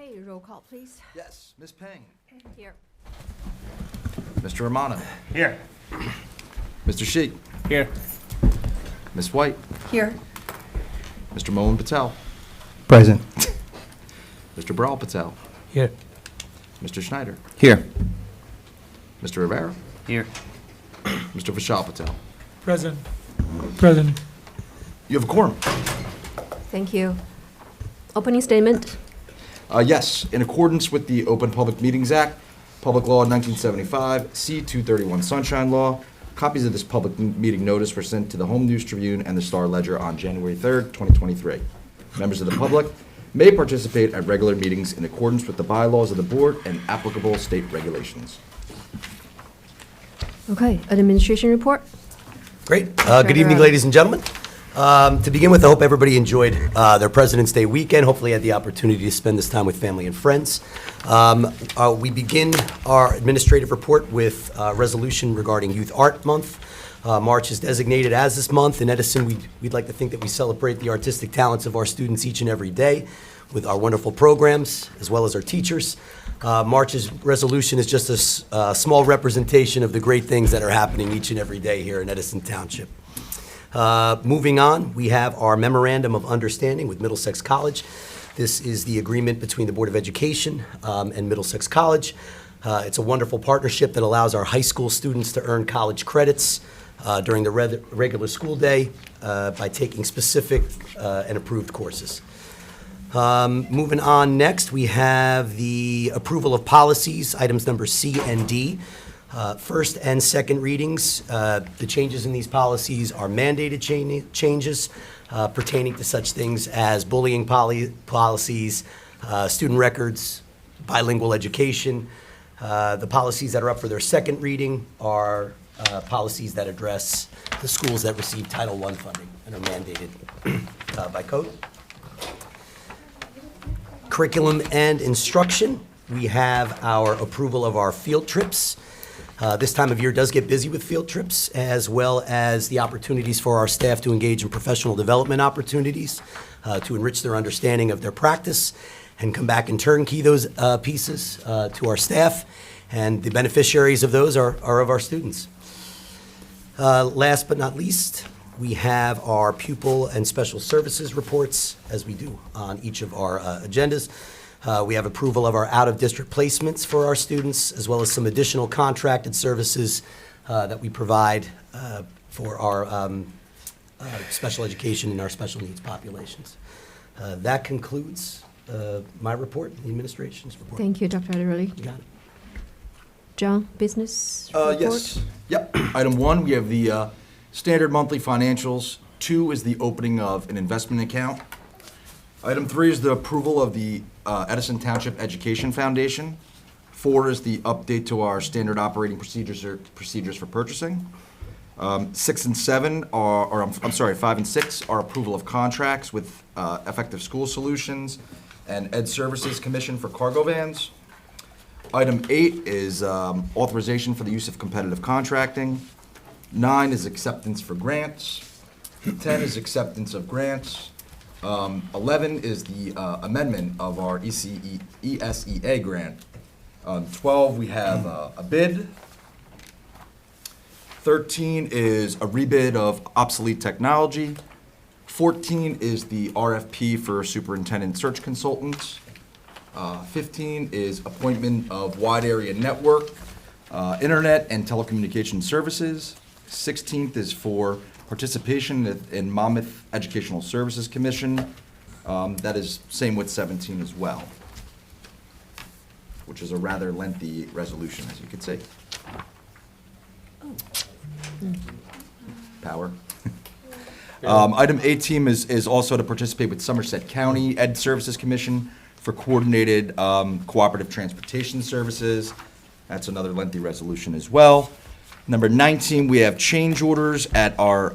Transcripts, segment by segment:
Okay, roll call, please. Yes, Ms. Peng. Here. Mr. Romano. Here. Mr. Sheik. Here. Ms. White. Here. Mr. Mohan Patel. Present. Mr. Bral Patel. Here. Mr. Schneider. Here. Mr. Rivera. Here. Mr. Vishal Patel. Present. Present. You have a quorum. Thank you. Opening statement. Yes, in accordance with the Open Public Meetings Act, Public Law 1975, C-231 Sunshine Law, copies of this public meeting notice were sent to the Home News Tribune and the Star Ledger on January 3rd, 2023. Members of the public may participate at regular meetings in accordance with the bylaws of the board and applicable state regulations. Okay, administration report. Great. Good evening, ladies and gentlemen. To begin with, I hope everybody enjoyed their President's Day weekend, hopefully had the opportunity to spend this time with family and friends. We begin our administrative report with a resolution regarding Youth Art Month. March is designated as this month. In Edison, we'd like to think that we celebrate the artistic talents of our students each and every day with our wonderful programs, as well as our teachers. March's resolution is just a small representation of the great things that are happening each and every day here in Edison Township. Moving on, we have our Memorandum of Understanding with Middlesex College. This is the agreement between the Board of Education and Middlesex College. It's a wonderful partnership that allows our high school students to earn college credits during the regular school day by taking specific and approved courses. Moving on next, we have the approval of policies, items number C and D. First and second readings, the changes in these policies are mandated changes pertaining to such things as bullying policies, student records, bilingual education. The policies that are up for their second reading are policies that address the schools that receive Title I funding and are mandated by code. Curriculum and instruction, we have our approval of our field trips. This time of year does get busy with field trips, as well as the opportunities for our staff to engage in professional development opportunities, to enrich their understanding of their practice, and come back and turnkey those pieces to our staff. And the beneficiaries of those are of our students. Last but not least, we have our pupil and special services reports, as we do on each of our agendas. We have approval of our out-of-district placements for our students, as well as some additional contracted services that we provide for our special education and our special needs populations. That concludes my report, the administration's report. Thank you, Dr. Adderley. You got it. John, business report? Yes. Yep. Item 1, we have the standard monthly financials. 2 is the opening of an investment account. Item 3 is the approval of the Edison Township Education Foundation. 4 is the update to our standard operating procedures for purchasing. 6 and 7 are, I'm sorry, 5 and 6 are approval of contracts with Effective School Solutions and Ed Services Commission for cargo vans. Item 8 is authorization for the use of competitive contracting. 9 is acceptance for grants. 10 is acceptance of grants. 11 is the amendment of our ESEA grant. 12, we have a bid. 13 is a rebid of obsolete technology. 14 is the RFP for superintendent search consultants. 15 is appointment of wide area network, internet and telecommunication services. 16th is for participation in Monmouth Educational Services Commission. That is same with 17 as well, which is a rather lengthy resolution, as you could see. Power. Item 18 is also to participate with Somerset County Ed Services Commission for coordinated cooperative transportation services. That's another lengthy resolution as well. Number 19, we have change orders at our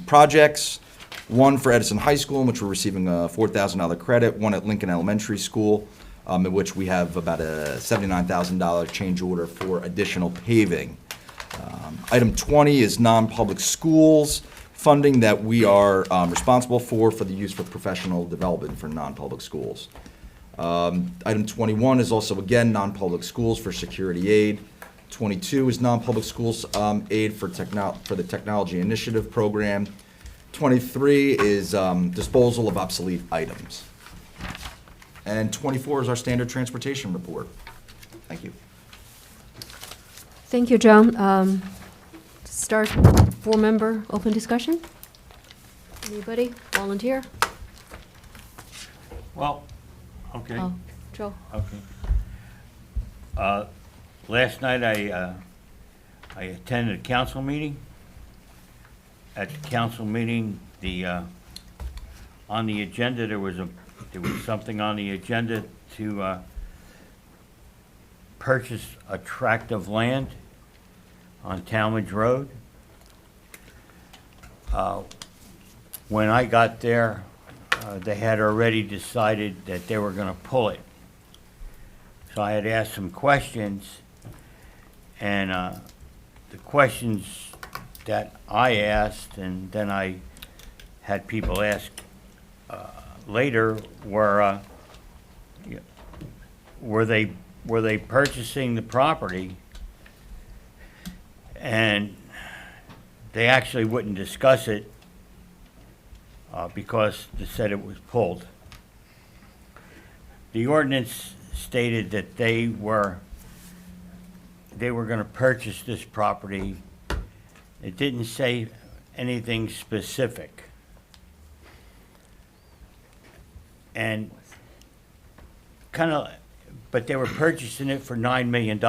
projects. One for Edison High School, in which we're receiving a $4,000 credit. One at Lincoln Elementary School, in which we have about a $79,000 change order for additional paving. Item 20 is non-public schools funding that we are responsible for the use for professional development for non-public schools. Item 21 is also, again, non-public schools for security aid. 22 is non-public schools aid for the Technology Initiative Program. 23 is disposal of obsolete items. And 24 is our standard transportation report. Thank you. Thank you, John. Start four-member open discussion. Anybody volunteer? Well, okay, Oh, Joe. okay. Last night I attended a council meeting. At the council meeting, on the agenda, there was something on the agenda to purchase a tract of land on Talmadge Road. When I got there, they had already decided that they were gonna pull it. So I had asked some questions, and the questions that I asked, and then I had people ask later, were they purchasing the property? And they actually wouldn't discuss it because they said it was pulled. The ordinance stated that they were going to purchase this property. It didn't say anything specific. And but they were purchasing it for $9 million.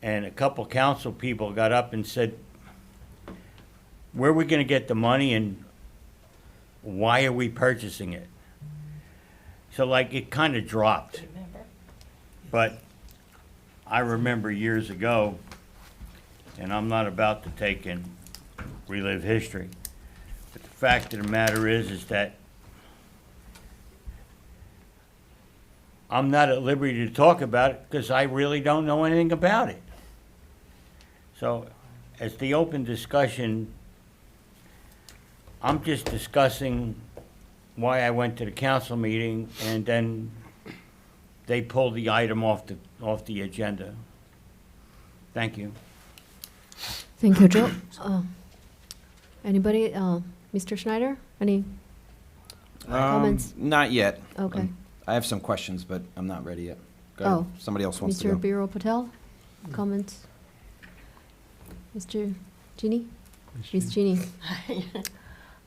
And a couple council people got up and said, where are we going to get the money and why are we purchasing it? So like it kind of dropped. But I remember years ago, and I'm not about to take and relive history, but the fact of the matter is that I'm not at liberty to talk about it because I really don't know anything about it. So as the open discussion, I'm just discussing why I went to the council meeting and then they pulled the item off the agenda. Thank you. Thank you, Joe. Anybody, Mr. Schneider, any comments? Not yet. Okay. I have some questions, but I'm not ready yet. Go Oh, ahead. Somebody else wants to Mr. go. Biro Patel, comments? Mr. Ginny? Miss Ginny?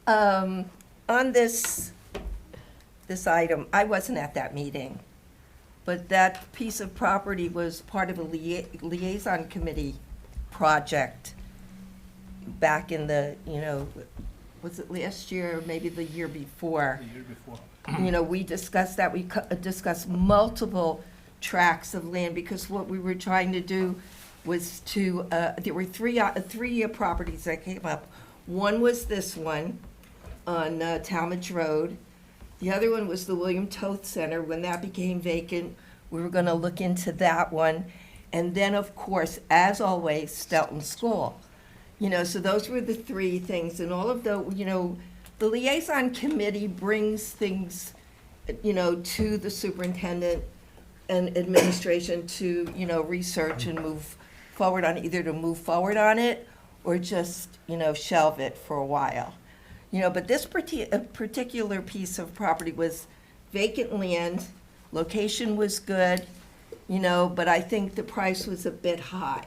On this item, I wasn't at that meeting, but that piece of property was part of a liaison committee project back in the, was it last year, or maybe the year before? The year before. We discussed that, we discussed multiple tracts of land, because what we were trying to do was to, there were three properties that came up. One was this one on Talmadge Road. The other one was the William Toth Center. When that became vacant, we were gonna look into that one. And then, of course, as always, Stelton School. So those were the three things, and all of the liaison committee brings things, to the superintendent and administration to, research and move forward on, either to move forward on it or just, shelve it for a while. But this particular piece of property was vacant land, location was good, but I think the price was a bit high.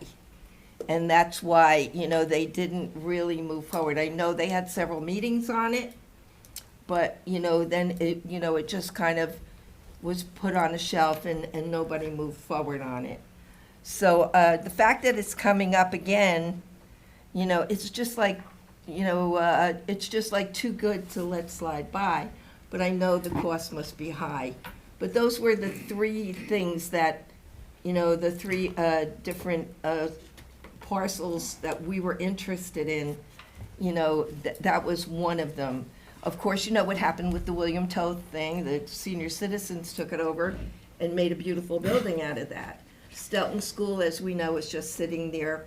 And that's why, they didn't really move forward. I know they had several meetings on it, but, then it just kind of was put on a shelf and nobody moved forward on it. So the fact that it's coming up again, it's just like, it's just like too good to let slide by. But I know the cost must be high. But those were the three things that, the three different parcels that we were interested in, that was one of them. Of course, what happened with the William Toth thing, the senior citizens took it over and made a beautiful building out of that. Stelton School, as we know, is just sitting there,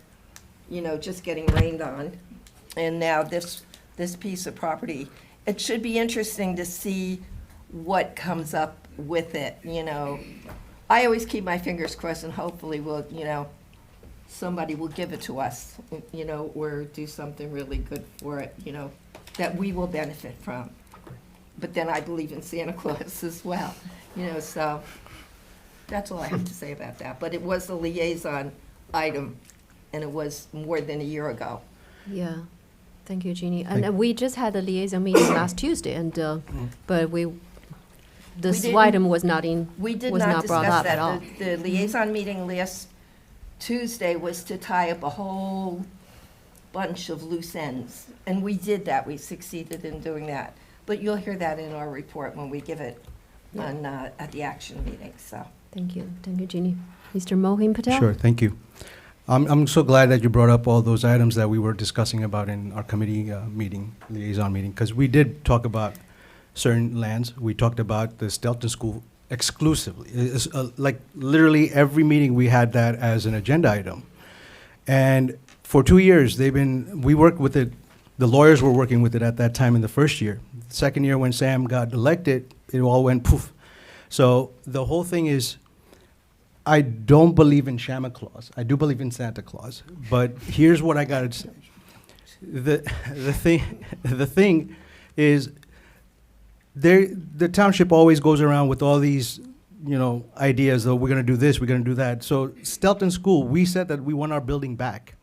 just getting rained on. And now this piece of property. It should be interesting to see what comes up with it, you know. I always keep my fingers crossed and hopefully somebody will give it to us, you know, or do something really good for it, you know, that we will benefit from. But then I believe in Santa Claus as well, you know, so that's all I have to say about that. But it was a liaison item, and it was more than a year ago. Yeah, thank you, Jeannie. And we just had a liaison meeting last Tuesday, and but this didn't- item was not in, We did was not not brought discuss up at all. that. The liaison meeting last Tuesday was to tie up a whole bunch of loose ends. And we did that. We succeeded in doing that. But you'll hear that in our report when we give it Yeah. at the action meeting, so. Thank you, Jeannie. Mr. Mohin Patel? Sure, thank you. I'm so glad that you brought up all those items that we were discussing about in our committee liaison meeting, because we did talk about certain lands. We talked about the Stelton School exclusively. It's, like literally every meeting we had that as an agenda item. And for 2 years, we worked with it, the lawyers were working with it at that time in the first year. Second year when Sam got elected, it all went poof. So the whole thing is, I don't believe in Santa Claus. I do believe in Santa Claus. But here's what I gotta say. The thing is, the township always goes around with all these, you know, ideas that we're gonna do this, we're gonna do that. So Stelton School, we said that we want our building back,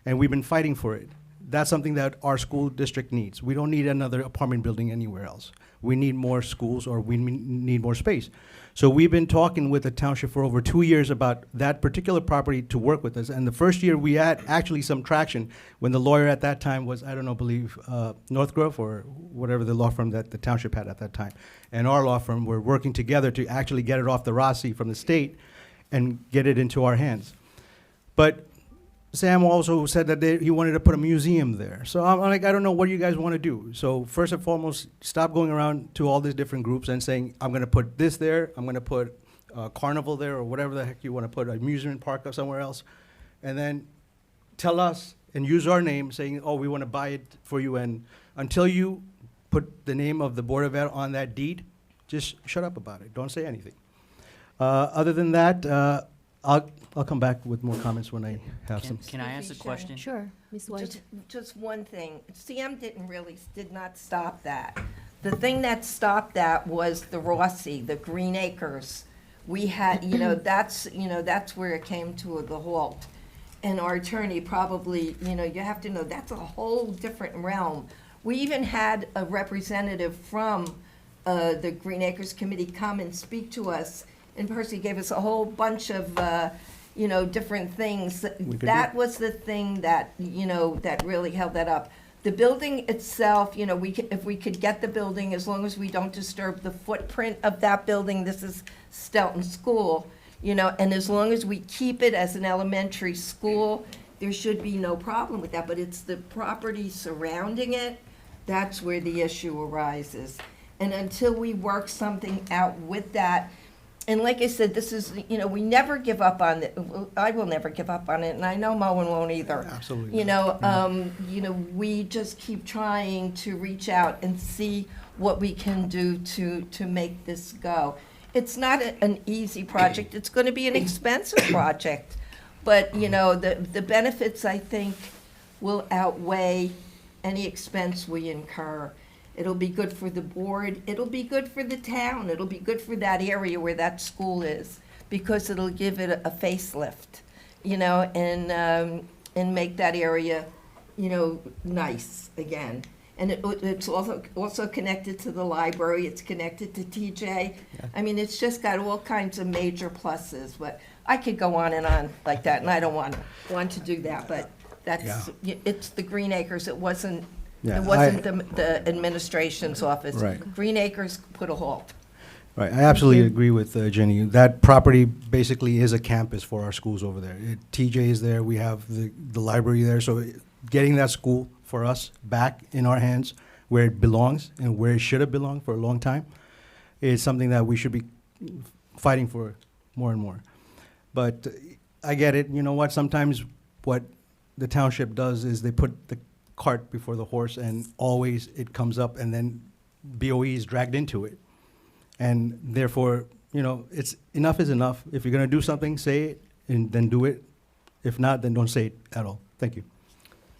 and we've been fighting for it. That's something that our school district needs. We don't need another apartment building anywhere else. We need more schools, or we need more space. So we've been talking with the township for over 2 years about that particular property to work with us. And the first year, we had actually some traction when the lawyer at that time was, I don't know, believe Northgrove or whatever the law firm that the township had at that time. And our law firm were working together to actually get it off the Rossi from the state and get it into our hands. But Sam also said that he wanted to put a museum there. So I'm like, I don't know what you guys want to do. So first and foremost, stop going around to all these different groups and saying, I'm going to put this there, I'm going to put a carnival there, or whatever the heck you want to put, a amusement park or somewhere else. And then tell us and use our name saying, oh, we want to buy it for you. And until you put the name of the Board of Ed on that deed, just shut up about it. Don't say anything. Other than that, I'll come back with more comments when I have some. Can I ask a question? Sure, Ms. White. Just one thing, CM did not stop that. The thing that stopped that was the Rossi, the Green Acres. We had, that's where it came to the halt. And our attorney probably, you have to know, that's a whole different realm. We even had a representative from the Green Acres Committee come and speak to us. And Percy gave us a whole bunch of, different things. That was the thing that, that really held that up. The building itself, if we could get the building, as long as we don't disturb the footprint of that building, this is Stelton School, and as long as we keep it as an elementary school, there should be no problem with that. But it's the property surrounding it, that's where the issue arises. And until we work something out with that, and like I said, this is, we never give up on it. I will never give up on it, and I know Moen won't either. Absolutely. We just keep trying to reach out and see what we can do to make this go. It's not an easy project. It's going to be an expensive project, but, the benefits, I think, will outweigh any expense we incur. It'll be good for the board, it'll be good for the town, it'll be good for that area where that school is, because it'll give it a facelift, and make that area, nice again. And it's also connected to the library, it's connected to TJ. I mean, it's just got all kinds of major pluses, but I could go on and on like that, and I don't want to do that, but it's the Green Acres, it wasn't the administration's office. Right. Green Acres put a halt. Right, I absolutely agree with Jenny. That property basically is a campus for our schools over there. TJ is there, we have the library there, so getting that school for us back in our hands where it belongs and where it should have belonged for a long time is something that we should be fighting for more and more. But I get it, you know what, sometimes what the township does is they put the cart before the horse, and always it comes up and then BOE is dragged into it. And therefore, it's enough is enough. If you're going to do something, say it, and then do it. If not, then don't say it at all. Thank you.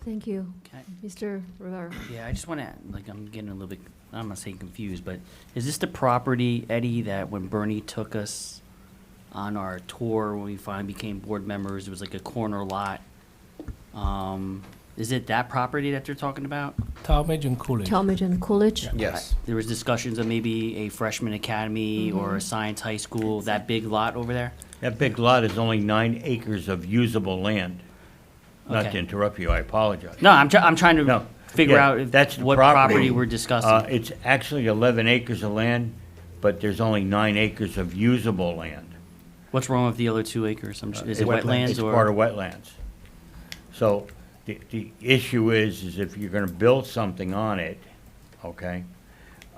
Thank you. Okay. Mr. Rivera. Yeah, I just want to, I'm getting a little bit, I'm not saying confused, but is this the property, Eddie, that when Bernie took us on our tour, when we finally became board members, it was like a corner lot? Is it that property that they're talking about? Talmadge and Coolidge. Talmadge and Coolidge. Yes. There was discussions of maybe a freshman academy or a science high school, that big lot over there? That big lot is only 9 acres of usable land. Not Okay. to interrupt you, I apologize. No, I'm trying to No, figure yeah, out if that's the what property we're discussing. It's actually 11 acres of land, but there's only 9 acres of usable land. What's wrong with the other 2 acres? Is it It's- wetlands It's or? part of wetlands. So the issue is if you're gonna build something on it, okay?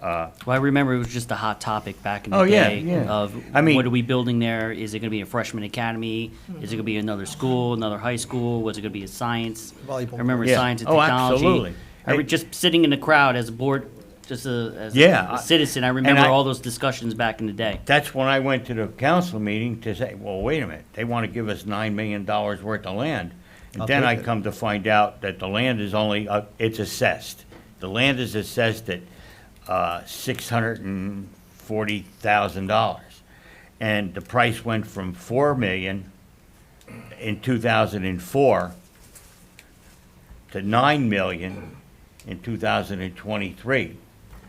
Well, I remember it was just a hot topic back in the Oh, yeah, day yeah. of I mean- what are we building there? Is it gonna be a freshman academy? Is it gonna be another school, another high school? Was it gonna be a science? I remember Yeah. science and Oh, technology. absolutely. Just sitting in the crowd as a board, just as Yeah, a citizen, I remember I- all those discussions back in the day. That's when I went to the council meeting to say, well, wait a minute, they wanna give us $9 million worth of land. And I'll then take I it. come to find out that the land is only, it's assessed. The land is assessed at $640,000. And the price went from $4 million in 2004 to $9 million in 2023.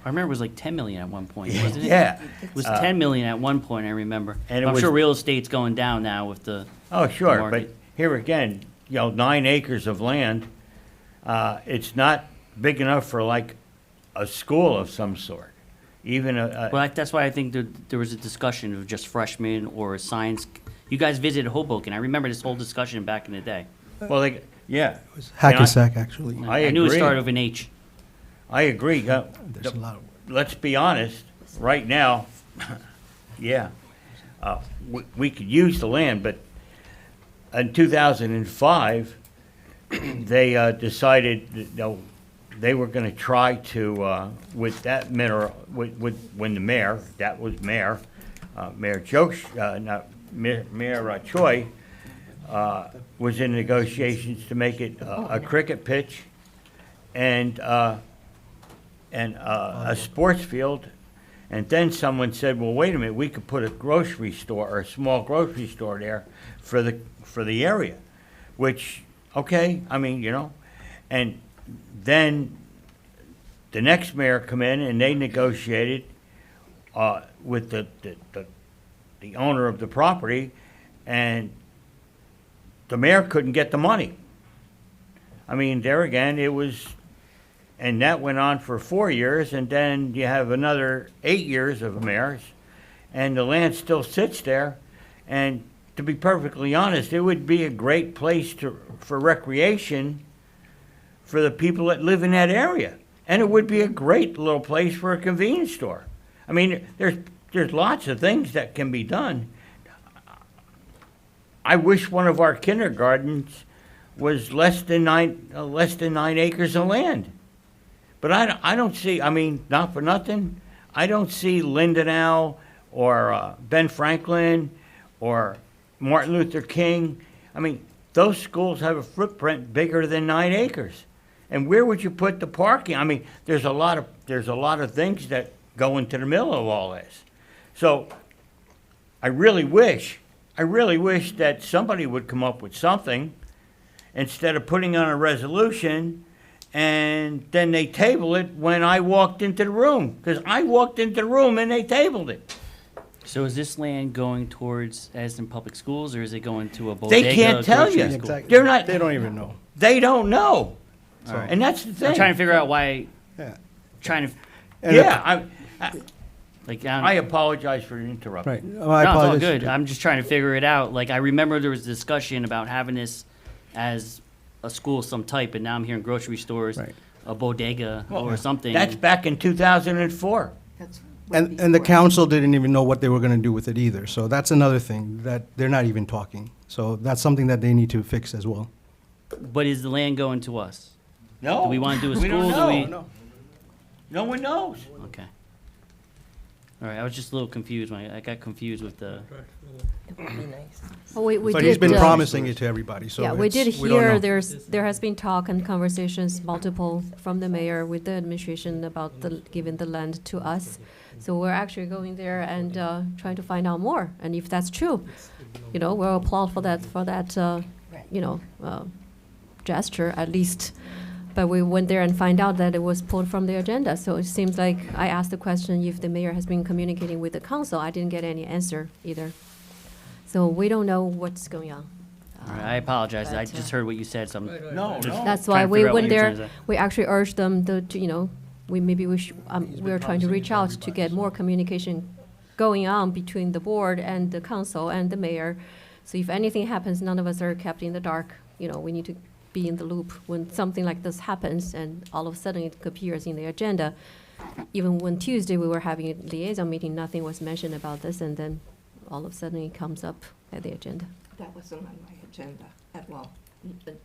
I remember it was like 10 million at one point, wasn't it? Yeah. It was 10 million at one point, I remember. And it I'm was- sure real estate's going down now with the, Oh, sure, but market. here again, 9 acres of land, it's not big enough for like a school of some sort. Even well, that's why I think there was a discussion of just freshmen or science. You guys visited Hoboken. I remember this whole discussion back in the day. yeah. Hackensack, actually. I knew it agree. started with an H. I agree. There's a lot of Let's be honest, right now, yeah, we could use the land, but in 2005, they decided that, they were going to try to, with that mineral, when the mayor, that was Mayor Choi, was in negotiations to make it a cricket pitch and a sports field. And then someone said, well, wait a minute, we could put a grocery store or a small grocery store there for the area, which, okay, I mean, and then the next mayor come in and they negotiated with the owner of the property, and the mayor couldn't get the money. I mean, there again, it was, and that went on for 4 years, and then you have another 8 years of mayors, and the land still sits there. And to be perfectly honest, it would be a great place for recreation for the people that live in that area. And it would be a great little place for a convenience store. I mean, there's lots of things that can be done. I wish one of our kindergartens was less than 9 acres of land. But I don't see, I mean, not for nothing, I don't see Lindenau or Ben Franklin or Martin Luther King. I mean, those schools have a footprint bigger than 9 acres. And where would you put the parking? I mean, there's a lot of things that go into the middle of all this. So I really wish that somebody would come up with something instead of putting on a resolution and then they table it when I walked into the room. Because I walked into the room and they tabled it. So is this land going towards Aston Public Schools, or is it going to a bodega? They can't tell grocery you. school? Exactly. They're not- They don't even know. They don't know. All right. And that's the thing. I'm trying to figure out why, Yeah. trying to, And Yeah, like, I apologize for interrupting. Right. Oh, I no, it's all apologize. good. I'm just trying to figure it out. Like, I remember there was discussion about having this as a school of some type, and now I'm hearing grocery stores, Right. a bodega or something. That's back in 2004. That's way And the before. council didn't even know what they were going to do with it either. So that's another thing, that they're not even talking. So that's something that they need to fix as well. But is the land going to us? No. Do we wanna do a We don't school? Do know. we- No one knows. Okay. All right, I was just a little confused when I got confused with the, It would be nice. Oh, we But did. he's been promising it to everybody, so Yeah, we did it's- we don't know. hear there has been talk and conversations, multiple, from the mayor with the administration about giving the land to us. So we're actually going there and trying to find out more. And if that's true, we'll applaud for that, gesture at least. But we went there and find out that it was pulled from the agenda. So it seems like I asked the question if the mayor has been communicating with the council. I didn't get any answer either. So we don't know what's going on. all right, I apologize. I but, just heard what you said, so I'm No, just no. That's trying why to we figure out what went you're there. trying to say. We actually urged them we're trying to reach out to get more communication going on between the board and the council and the mayor. So if anything happens, none of us are kept in the dark. We need to be in the loop when something like this happens and all of a sudden it appears in the agenda. Even when Tuesday we were having a liaison meeting, nothing was mentioned about this, and then all of a sudden it comes up at the agenda. That wasn't on my agenda at all, that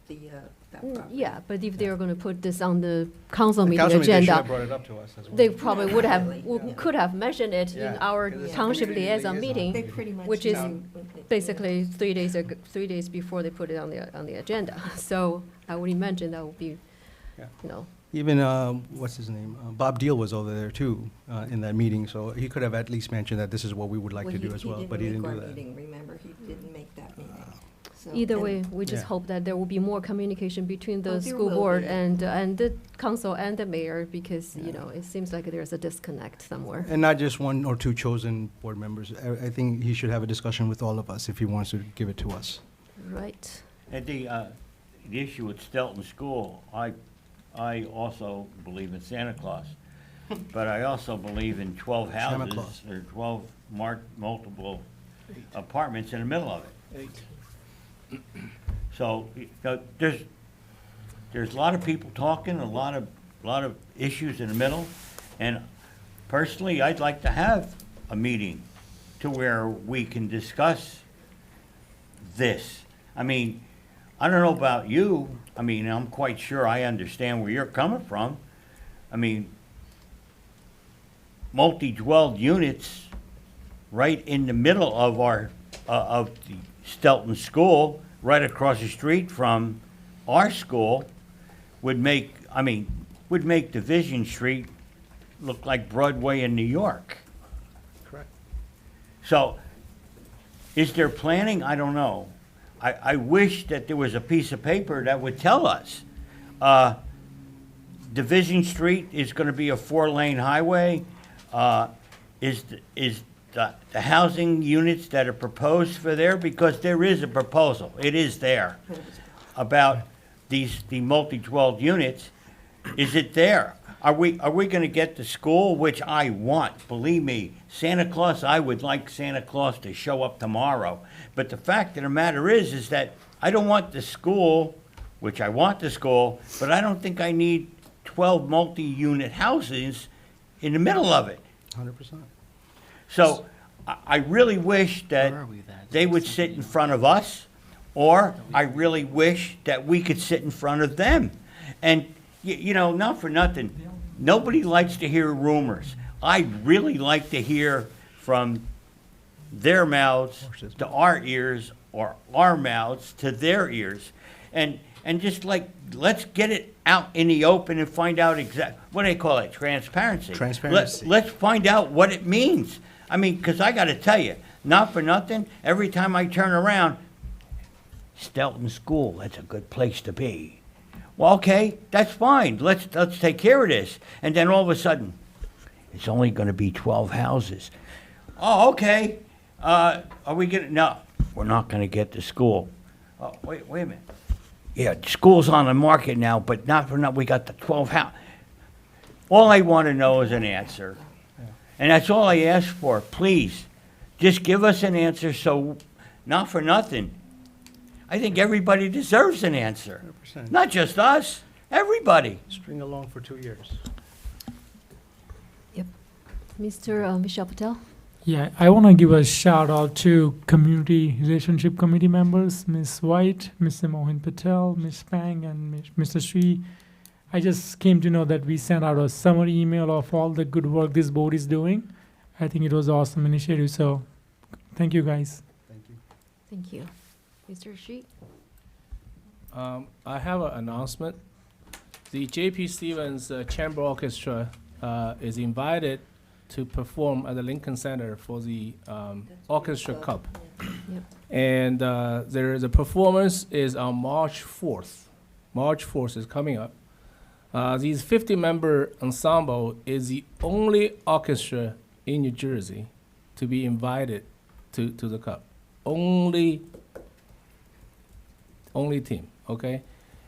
Mm, property. Yeah, but if they were going to put this on the council The meeting council meeting, they should agenda, have brought it up to us as well. they probably would have, Yeah. could have mentioned it in Yeah. our Because it's township community liaison liaison. meeting, They pretty much. which is know. basically 3 days before they put it on the agenda. So I would imagine that would be, Yeah. Even, what's his name? Bob Deal was over there too, in that meeting, so he could have at least mentioned that this is what we would like Well, to do as well, but he didn't do make our that. meeting, remember, he didn't make that meeting. So- either and- way, we just Yeah. hope that there will be more communication between Oh, the there school will board be. and the council and the mayor, because, it seems like there's a disconnect somewhere. And not just one or two chosen board members. I think he should have a discussion with all of us if he wants to give it to us. Right. And the issue with Stelton School, I also believe in Santa Claus, but I also believe in 12 Santa houses Claus. or 12 multiple apartments in the middle of it. So, there's a lot of people talking, a lot of issues in the middle, and personally, I'd like to have a meeting to where we can discuss this. I mean, I don't know about you, I'm quite sure I understand where you're coming from. I mean, multi-dwelled units right in the middle of of the Stelton School, right across the street from our school, would make Division Street look like Broadway in New York. Correct. So, is there planning? I don't know. I wish that there was a piece of paper that would tell us, Division Street is gonna be a 4-lane highway. Is the housing units that are proposed for there, because there is a proposal, it is there, about the multi-dwelled units, is it there? Are we gonna get the school, which I want, believe me, Santa Claus, I would like Santa Claus to show up tomorrow. But the fact of the matter is that I don't want the school, which I want the school, but I don't think I need 12 multi-unit houses in the middle of it. 100%. So I really wish that Where are we at? they would sit in front of us, or I really wish that we could sit in front of them. And, not for nothing, nobody likes to hear rumors. I really like to hear from their mouths to our ears, or our mouths to their ears. And just let's get it out in the open and find out what do they call it? Transparency. Transparency. Let's find out what it means. Because I gotta tell you, not for nothing, every time I turn around, Stelton School, that's a good place to be. Well, okay, that's fine, let's take care of this. And then all of a sudden, it's only gonna be 12 houses. Oh, okay, are we gonna, no, we're not gonna get the school. Oh, wait a minute. Yeah, school's on the market now, but not for nothing, we got the 12 house. All I wanna know is an answer. And that's all I ask for, please. Just give us an answer, so, not for nothing. I think everybody deserves an answer. 100%. Not just us, everybody. String along for 2 years. Yep. Mr. Michelle Patel? Yeah, I want to give a shout out to Community Relationship Committee members, Ms. White, Mr. Mohin Patel, Ms. Pang, and Mr. Sri. I just came to know that we sent out a summary email of all the good work this board is doing, I think it was an awesome initiative. So thank you guys. Thank you. Mr. Shi? I have an announcement. The J.P. Stevens Chamber Orchestra is invited to perform at the Lincoln Center for the Orchestra Cup. Yep. And the performance is on March 4th. March 4th is coming up. These 50-member ensemble is the only orchestra in New Jersey to be invited to the Cup. Only team, okay?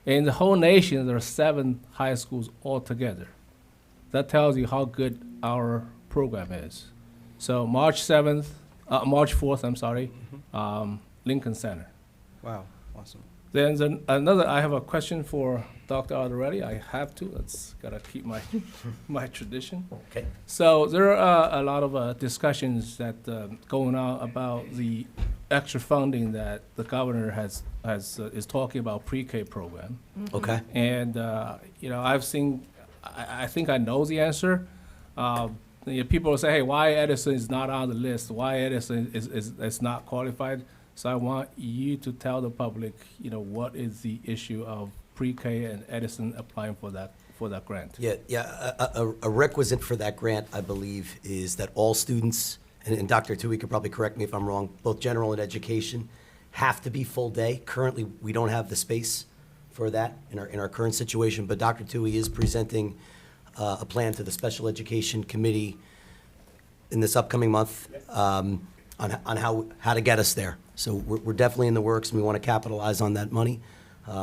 In the whole nation, there are 7 high schools altogether. That tells you how good our program is. So March 4th, I'm sorry, Lincoln Center. Wow, awesome. Then I have a question for Dr. Alderete. I have to, that's gotta keep my tradition. Okay. So there are a lot of discussions that going on about the extra funding that the governor is talking about pre-K program. Okay. And, I've seen, I think I know the answer. People will say, hey, why Edison is not on the list? Why Edison is not qualified? So I want you to tell the public, what is the issue of pre-K and Edison applying for that grant? Yeah. A requisite for that grant, I believe, is that all students, and Dr. Tui could probably correct me if I'm wrong, both general and education, have to be full day. Currently, we don't have the space for that in our current situation, but Dr. Tui is presenting a plan to the Special Education Committee in this upcoming month on how to get us there. So we're definitely in the works, and we want to capitalize on that money. I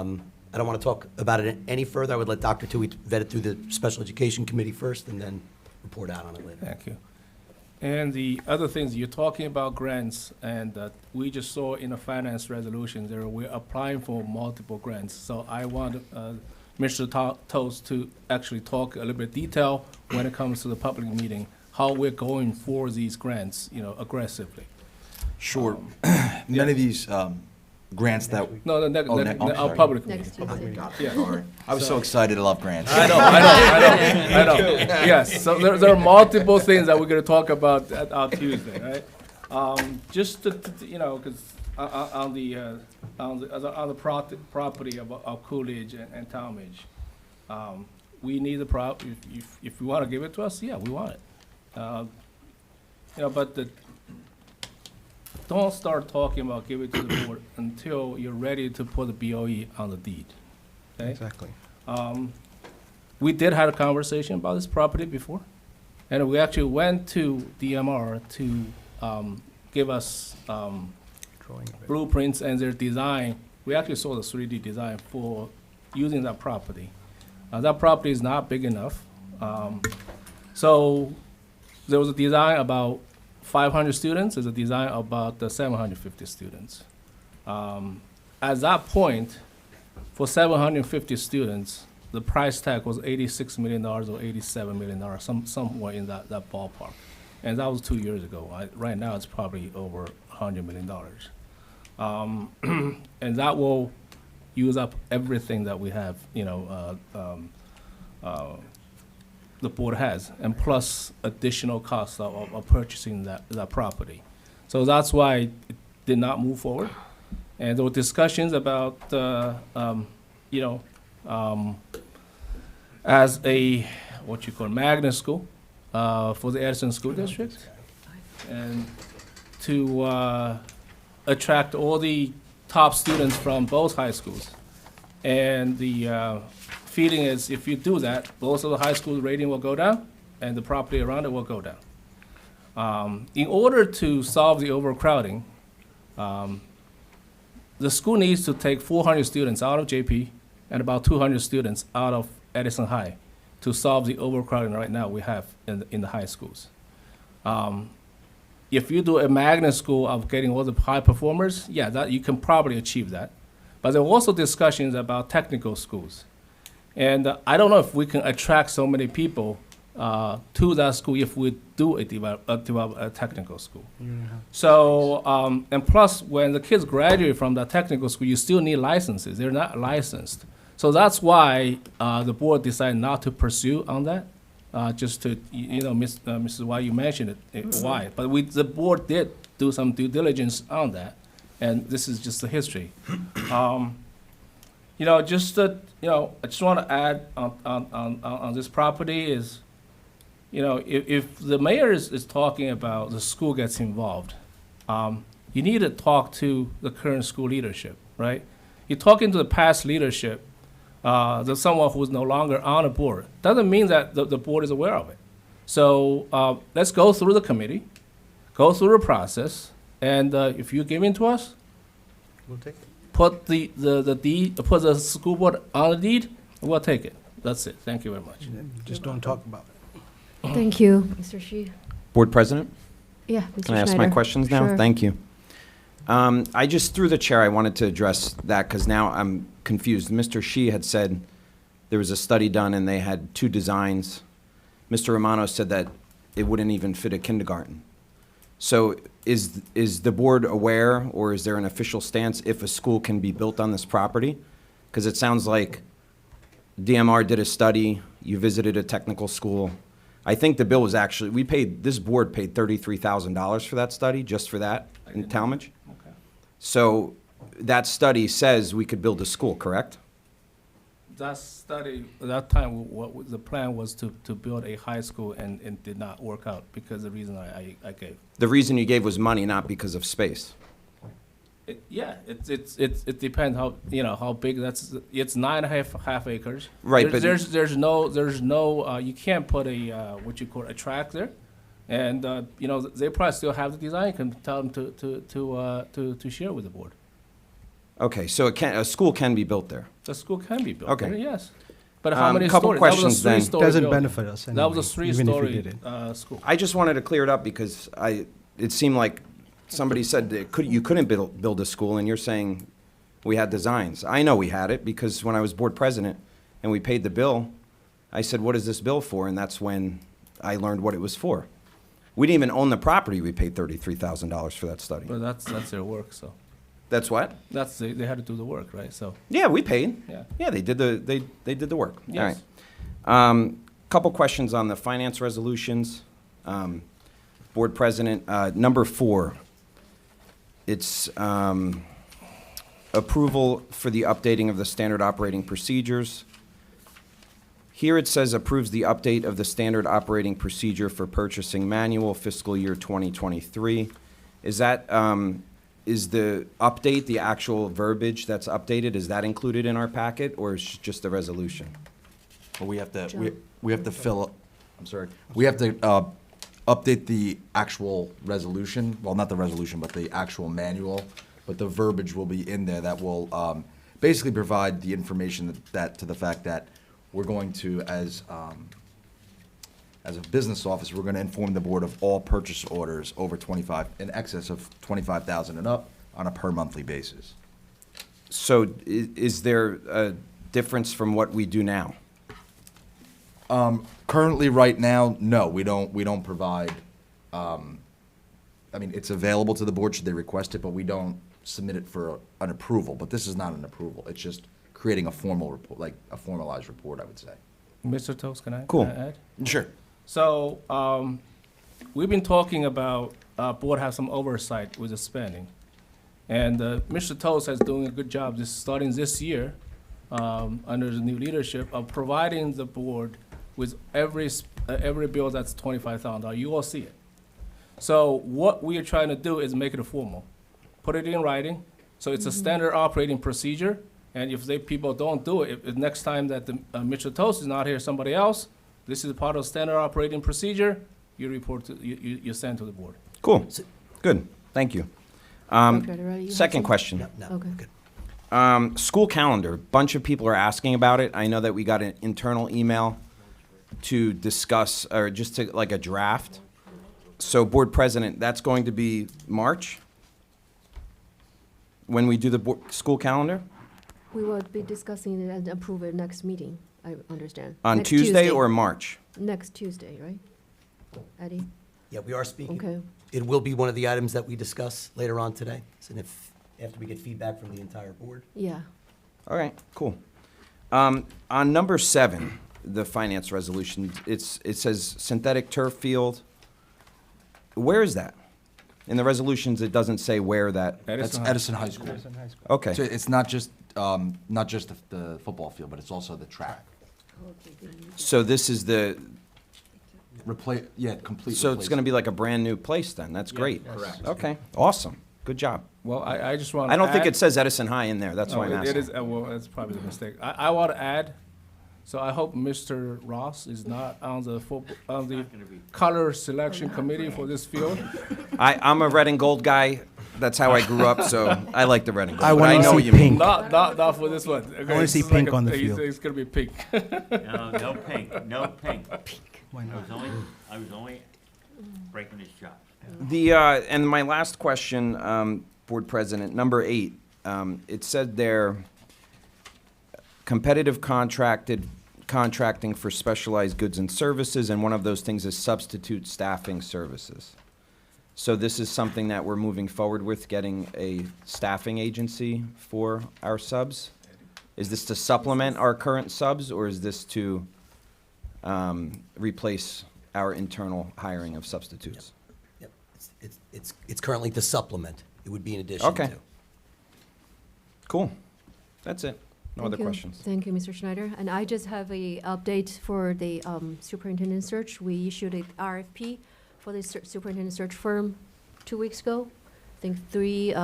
don't want to talk about it any further. I would let Dr. Tui vet it through the Special Education Committee first, and then report out on it later. Thank you. And the other things, you're talking about grants, and we just saw in a finance resolution there, we're applying for multiple grants. So I want Mr. Toast to actually talk a little bit detail when it comes to the public meeting, how we're going for these grants, aggressively. Sure. None of these grants that. No, I'm our sorry. public Next meeting. Tuesday. Yeah. Sorry. I was so excited. I love grants. I know. Yes, so there are multiple things that we're gonna talk about at our Tuesday, right? Just to because on the property of Coolidge and Talmadge, we need the if you want to give it to us, yeah, we want it. But don't start talking about giving it to the board until you're ready to put the BOE on the deed. Okay? Exactly. We did have a conversation about this property before, and we actually went to DMR to give us Drawing of it. blueprints and their design. We actually saw the 3D design for using that property. That property is not big enough. So there was a design about 500 students. There's a design about 750 students. At that point, for 750 students, the price tag was $86 million or $87 million, somewhere in that ballpark. And that was 2 years ago. Right now, it's probably over $100 million. And that will use up everything that we have, the board has, and plus additional costs of purchasing that property. So that's why it did not move forward. And there were discussions about, as a, magnet school for the Edison School District, and to attract all the top students from both high schools. And the feeling is if you do that, both of the high school rating will go down and the property around it will go down. In order to solve the overcrowding, the school needs to take 400 students out of JP and about 200 students out of Edison High to solve the overcrowding right now we have in the high schools. If you do a magnet school of getting all the high performers, yeah, that you can probably achieve that. But there are also discussions about technical schools. And I don't know if we can attract so many people to that school if we do develop a technical school. So, and plus, when the kids graduate from the technical school, you still need licenses. They're not licensed. So that's why the board decided not to pursue on that just to, Mrs. White, you mentioned why. But the board did do some due diligence on that, and this is just the history. I just want to add on this property is, if the mayor is talking about the school gets involved, you need to talk to the current school leadership, right? You're talking to the past leadership, there's someone who's no longer on the board. Doesn't mean that the board is aware of it. So let's go through the committee, go through the process, and if you give in to us, We'll take it. put the deed, put the school board on the deed, we'll take it. That's it. Thank you very much. Just don't talk about it. Thank you, Mr. Shi. Board President, Yeah, Mr. can I ask my Schneider. questions now? Sure. Thank you. I just, through the chair, I wanted to address that because now I'm confused. Mr. Shi had said there was a study done and they had 2 designs. Mr. Romano said that it wouldn't even fit a kindergarten. So is the board aware, or is there an official stance if a school can be built on this property? Because it sounds like DMR did a study, you visited a technical school. I think the bill was actually, this board paid $33,000 for that study, just for that, in Talmadge. Okay. So that study says we could build a school, correct? That study, at that time, the plan was to build a high school and it did not work out because of the reason I gave. The reason you gave was money, not because of space. It depends how big it's 9.5 acres. Right, but- There's no, you can't put a track there. And, they probably still have the design, can tell them to share with the board. Okay, so a school can be built there. The school can be built Okay. there, yes. But how many couple stories? questions then. That was a 3-story Doesn't building. benefit us That was a anyway, even if we 3-story did it. school. I just wanted to clear it up because it seemed like somebody said that you couldn't build a school, and you're saying we had designs. I know we had it because when I was board president and we paid the bill, I said, what is this bill for? And that's when I learned what it was for. We didn't even own the property. We paid $33,000 for that study. But that's their work, so. That's what? They had to do the work, right? So, Yeah, we paid. yeah. Yeah, they did the work. Yes. All right. Couple questions on the finance resolutions. Board President, number 4, it's approval for the updating of the standard operating procedures. Here it says approves the update of the standard operating procedure for purchasing manual fiscal year 2023. Is that, is the update, the actual verbiage that's updated, is that included in our packet, or is it just the resolution? But we have to, John. we have to fill, I'm sorry, we have to update the actual resolution, well, not the resolution, but the actual manual, but the verbiage will be in there that will basically provide the information that, to the fact that we're going to, as a business office, we're gonna inform the board of all purchase orders over 25, in excess of 25,000 and up on a per monthly basis. So is there a difference from what we do now? Currently, right now, no, we don't provide, I mean, it's available to the board should they request it, but we don't submit it for an approval. But this is not an approval, it's just creating a formal report, like a formalized report, I would say. Mr. Toast, can I Cool. add? Sure. So, we've been talking about, board have some oversight with the spending. And, Mr. Toast is doing a good job starting this year, under the new leadership of providing the board with every bill that's $25,000. You all see it. So what we are trying to do is make it formal, put it in writing. So it's a standard operating procedure. And if people don't do it, if next time that Mr. Toast is not here, somebody else, this is part of standard operating procedure. You report to you send to the board. Cool, good, thank you. Dr. Arredondo, you have Second some? question. No, Okay. good. School calendar, bunch of people are asking about it. I know that we got an internal email to discuss, or just to, like a draft. So, Board President, that's going to be March? When we do the school calendar? We will be discussing it and approve it next meeting, I understand. On Next Tuesday or March? Next Tuesday, right? Eddie? Yeah, we are speaking. Okay. It will be one of the items that we discuss later on today. And after we get feedback from the entire board. Yeah. All right, cool. On number 7, the finance resolution. It says synthetic turf field. Where is that? In the resolutions, it doesn't say where that. That's Edison High School. Okay. So it's not just the football field, but it's also the track. So this is the, Complete. so it's gonna be like a brand-new place then? That's great. Correct. Okay, awesome. Good job. Well, I just want to I don't think it says Edison High in there, that's why I'm It asking. is, well, that's probably the mistake. I want to add, so I hope Mr. Ross is not on the color selection committee for this field. I'm a red and gold guy. That's how I grew up, so I like the red and gold. I but wanna know see what you mean. pink. Not for this one. Okay, wanna this see is pink on the field. It's gonna be pink. No pink, no pink. Why not? I was only breaking his chops. And my last question, Board President, number 8, it said there, competitive contracting for specialized goods and services, and one of those things is substitute staffing services. So this is something that we're moving forward with, getting a staffing agency for our subs? Is this to supplement our current subs, or is this to replace our internal hiring of substitutes? Yep. It's currently to supplement. It would be in addition to. Okay. Cool. That's it. No Thank other you. questions. Thank you, Mr. Schneider. And I just have a update for the superintendent search. We issued a RFP for the superintendent search firm 2 weeks ago. I think 3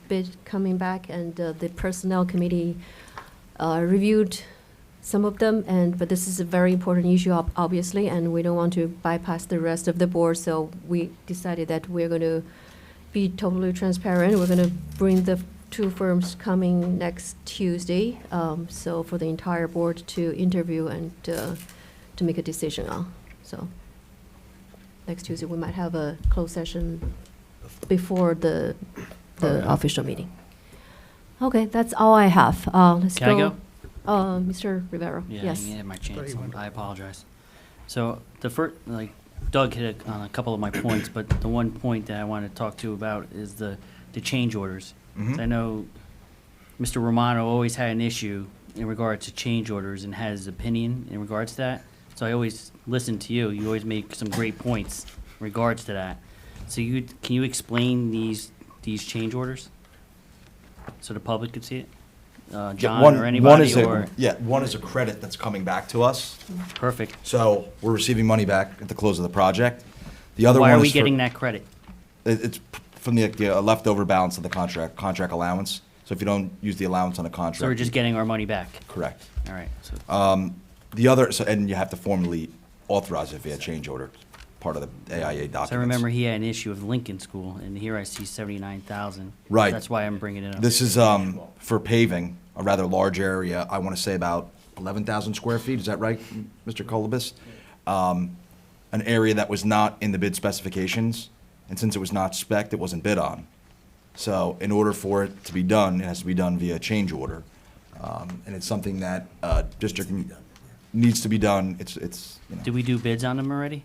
bid coming back, and the personnel committee reviewed some of them. But this is a very important issue, obviously, and we don't want to bypass the rest of the board. So we decided that we're going to be totally transparent. We're going to bring the 2 firms coming next Tuesday, so for the entire board to interview and to make a decision on. So next Tuesday, we might have a closed session before the official meeting. Okay, that's all I have. Let's Can I go? Mr. Rivero, Yeah, yes. I had my chance. I apologize. So the first, like Doug hit on a couple of my points, but the one point that I want to talk to you about is the change orders. Mhm. I know Mr. Romano always had an issue in regard to change orders and has his opinion in regards to that. So I always listen to you. You always make some great points in regards to that. So can you explain these change orders so the public could see it? John or anybody or? One is a credit that's coming back to us. Perfect. So we're receiving money back at the close of the project. The other one Why is are we for- getting that credit? It's from the leftover balance of the contract allowance. So if you don't use the allowance on a contract. So we're just getting our money back? Correct. All right. So The other, and you have to formally authorize it via change order, part of the AIA documents. So I remember he had an issue with Lincoln School, and here I see 79,000. Right. That's why I'm bringing it up. This is for paving, a rather large area, I want to say about 11,000 square feet, is that right, Mr. Colubus? An area that was not in the bid specifications, and since it was not spec'd, it wasn't bid on. So in order for it to be done, it has to be done via change order. And it's something that district needs to be done. It's you know, Did we do bids on them already?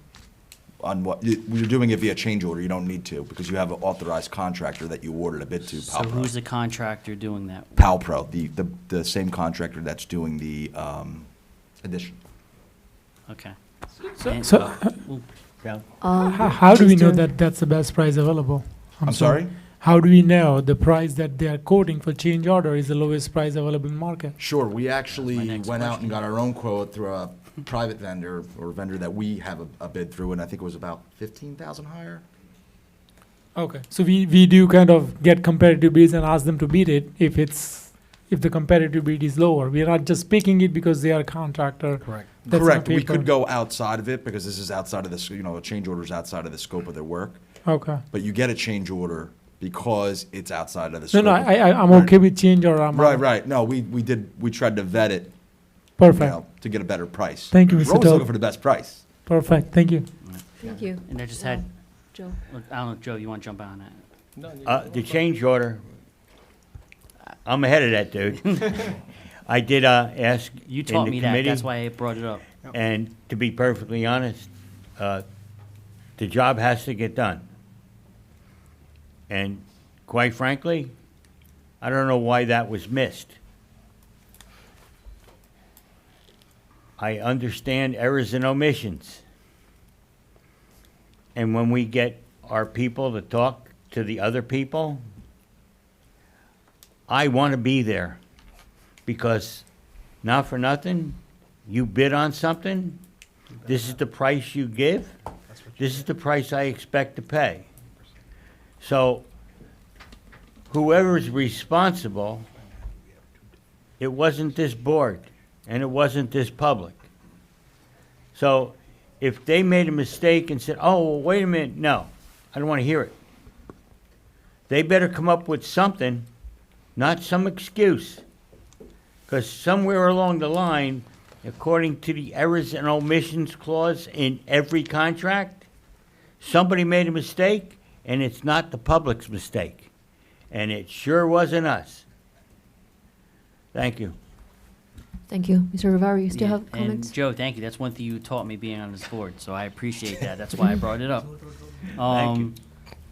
on what, you're doing it via change order, you don't need to, because you have an authorized contractor that you awarded a bid to, So who's Palpro. the contractor doing that? Palpro, the same contractor that's doing the addition. Okay. So, Cal? how do we know Mr. that that's the best price available? I'm sorry? How do we know the price that they are quoting for change order is the lowest price available in market? Sure, we my actually next went out question. and got our own quote through a private vendor, or vendor that we have a bid through, and I think it was about 15,000 higher. Okay, so we do kind of get competitive bids and ask them to beat it if the competitive bid is lower. We are not just picking it because they are a contractor. Correct. That's on Correct, we paper. could go outside of it, because this is outside of this, a change order is outside of the scope of their work, Okay. but you get a change order because it's outside of the No, scope. no, of- I'm Right. okay with change order. Right, no, we tried to vet it, Perfect. to get a better price. Thank you, We're Mr. always Todd. looking for the best price. Perfect. Thank you. Thank you. And I just had, Joe. look, I don't know, Joe, you want to jump on that? The change order, I'm ahead of that, dude. I did ask You in taught the me that. committee, That's why I brought it up. and to be perfectly honest, the job has to get done. And quite frankly, I don't know why that was missed. I understand errors and omissions. And when we get our people to talk to the other people, I want to be there. Because, not for nothing, you bid on something, this is the price you give, this is the price I expect to pay. So, whoever's responsible, it wasn't this board, and it wasn't this public. So, if they made a mistake and said, oh, well, wait a minute, no, I don't want to hear it. They better come up with something, not some excuse. Because somewhere along the line, according to the errors and omissions clause in every contract, somebody made a mistake, and it's not the public's mistake. And it sure wasn't us. Thank you. Thank you. Mr. Rivera, you still Yeah, have comments? And Joe, thank you. That's one thing you taught me being on this board, so I appreciate that. That's why I brought it up. Thank you.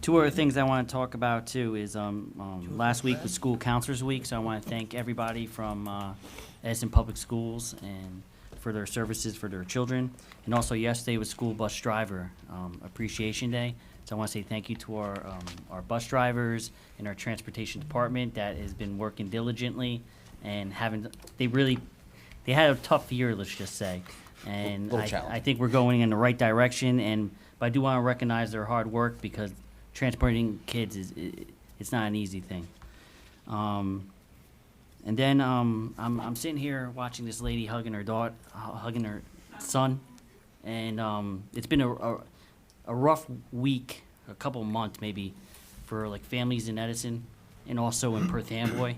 Two other things I want to talk about too is last week was School Counselors Week, so I want to thank everybody from Edison Public Schools and for their services for their children. And also yesterday was School Bus Driver Appreciation Day, so I want to say thank you to our bus drivers and our transportation department that has been working diligently and they had a tough year, let's just say. And Little challenge. I think we're going in the right direction, but I do want to recognize their hard work because transporting kids it's not an easy thing. And then I'm sitting here watching this lady hugging her daughter, hugging her son, and it's been a rough week, a couple of months maybe, for like families in Edison and also in Perth Amboy.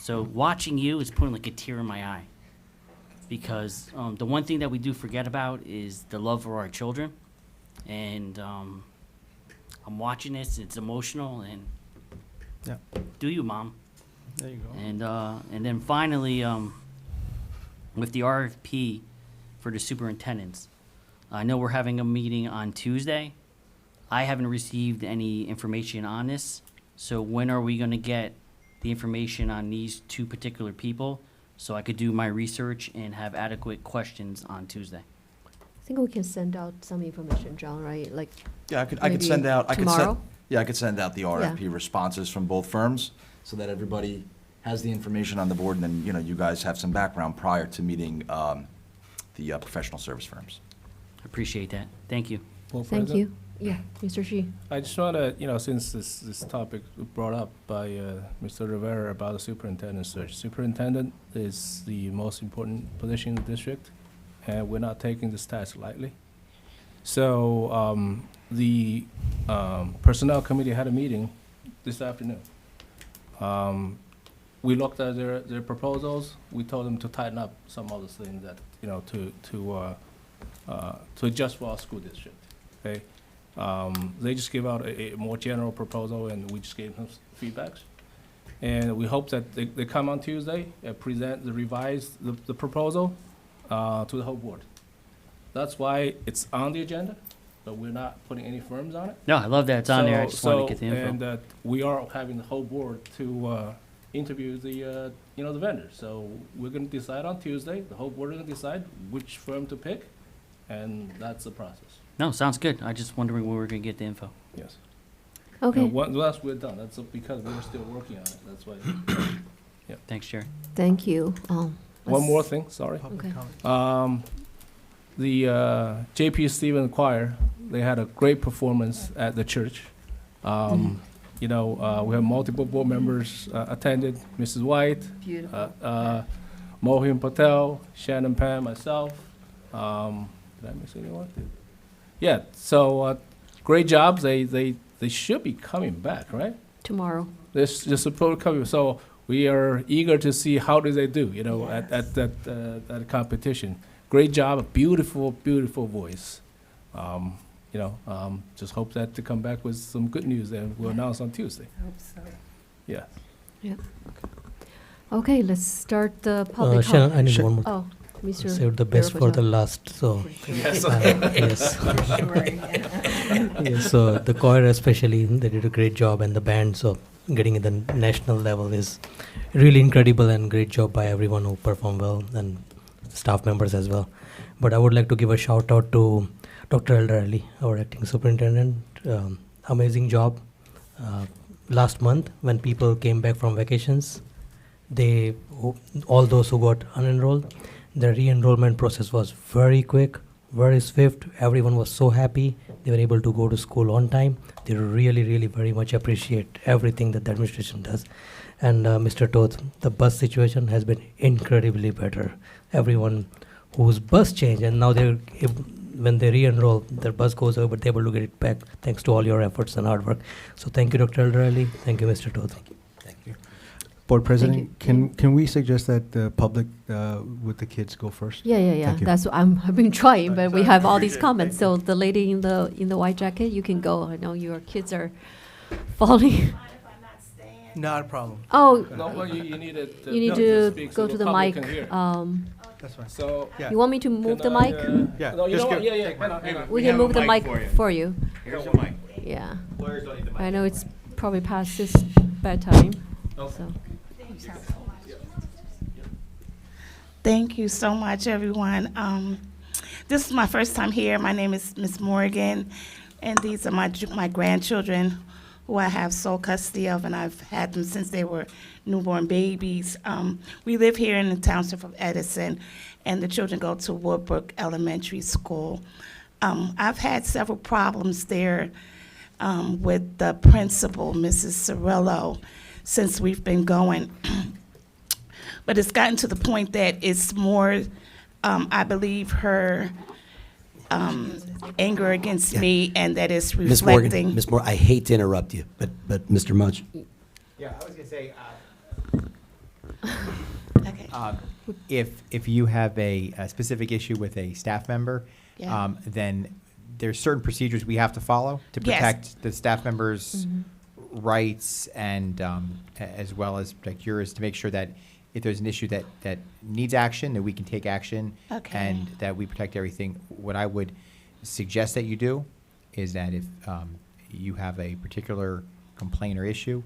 So watching you is putting like a tear in my eye, because the one thing that we do forget about is the love for our children, and I'm watching this, it's emotional, and Yeah. do you, Mom? There you go. And then finally, with the RFP for the superintendents, I know we're having a meeting on Tuesday. I haven't received any information on this, so when are we gonna get the information on these two particular people, so I could do my research and have adequate questions on Tuesday? I think we can send out some information, John, right? Like, Yeah, I could Maybe send out, tomorrow? I could send out the RFP responses from both firms so that everybody has the information on the board, and then, you know, you guys have some background prior to meeting the professional service firms. Appreciate that. Thank you. Well, thank President, you. Yeah, Mr. Shi. I just want to, since this topic was brought up by Mr. Rivera about the superintendent search. Superintendent is the most important position in the district, and we're not taking this task lightly. So the Personnel Committee had a meeting this afternoon. We looked at their proposals. We told them to tighten up some other things that, to adjust for our school district, okay? They just gave out a more general proposal, and we just gave them feedbacks. And we hope that they come on Tuesday and present the proposal to the whole board. That's why it's on the agenda, but we're not putting any firms on it. No, I love that it's on there. I just wanted to get the info. And we are having the whole board to interview the vendors. So we're going to decide on Tuesday. The whole board is going to decide which firm to pick, and that's the process. No, sounds good. I just wondering where we're gonna get the info. Yes. Okay, Once we're done, that's because we're still working on it. That's why. Thanks, Jerry. thank you. One let's- more thing, sorry. Okay. The J.P. Stevens Choir, they had a great performance at the church. We have multiple board members attended, Mrs. White, Beautiful. Mohim Patel, Shannon Pan, myself. Did I miss anyone? Yeah, so great job. They should be coming back, right? Tomorrow. They're supposed to come. So we are eager to see how do they do, at that competition. Great job, beautiful, beautiful voice. Just hope that to come back with some good news and we'll announce on Tuesday. Hope so. Yeah. Yeah. Okay, let's start the public. Shannon, I need one more. Oh, Mr. Save the best for the last. So Yes. yes. Yes. So the choir especially, they did a great job, and the band. So getting at the national level is really incredible, and great job by everyone who performed well. And staff members as well. But I would like to give a shout out to Dr. Elderly, our acting superintendent. Amazing job. Last month, when people came back from vacations, all those who got unenrolled, the re-enrollment process was very quick, very swift. Everyone was so happy. They were able to go to school on time. They really, really very much appreciate everything that the administration does. And Mr. Toth, the bus situation has been incredibly better. Everyone whose bus changed, and now when they re-enroll, their bus goes over, but they're able to get it back thanks to all your efforts and hard work. So thank you, Dr. Elderly. Thank you, Mr. Toth. Thank you. Board President, can we suggest that the public with the kids go first? Yeah. Thank you. That's what I've been trying, but we have all these comments. So the lady in the white jacket, you can go. I know your kids are falling. Not a problem. Oh, No, well, you need it. you need to speak go so to the public mic. can hear. That's fine. So. Yeah. You want me to move the can I, mic? Yeah, No, you just know what? go- Yeah. Hang on. We have can a move the mic mic for you. for you. Here's a mic. Yeah. Lawyers don't need the mic. I know it's probably past this bedtime. So. Thank you so much, everyone. This is my first time here. My name is Miss Morgan, and these are my grandchildren who I have sole custody of, and I've had them since they were newborn babies. We live here in the township of Edison, and the children go to Woodbrook Elementary School. I've had several problems there with the principal, Mrs. Cirillo, since we've been going. But it's gotten to the point that it's more, I believe, her anger against me, and that is Ms. Morgan, reflecting. Ms. Morgan, I hate to interrupt you, but Mr. Mudge. Yeah, I was gonna say, Okay. if you have a specific issue with a staff member, Yeah. then there's certain procedures we have to follow to Yes. protect the staff members' rights and as well as protect yours, to make sure that if there's an issue that needs action, that we can take action. Okay. And that we protect everything. What I would suggest that you do is that if you have a particular complaint or issue,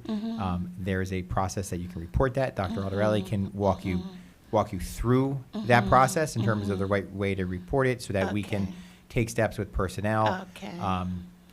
there is a process that you can report that. Dr. Alderelli can walk you through that process in terms of the right way to report it, so that we can Okay. take steps with personnel. Okay.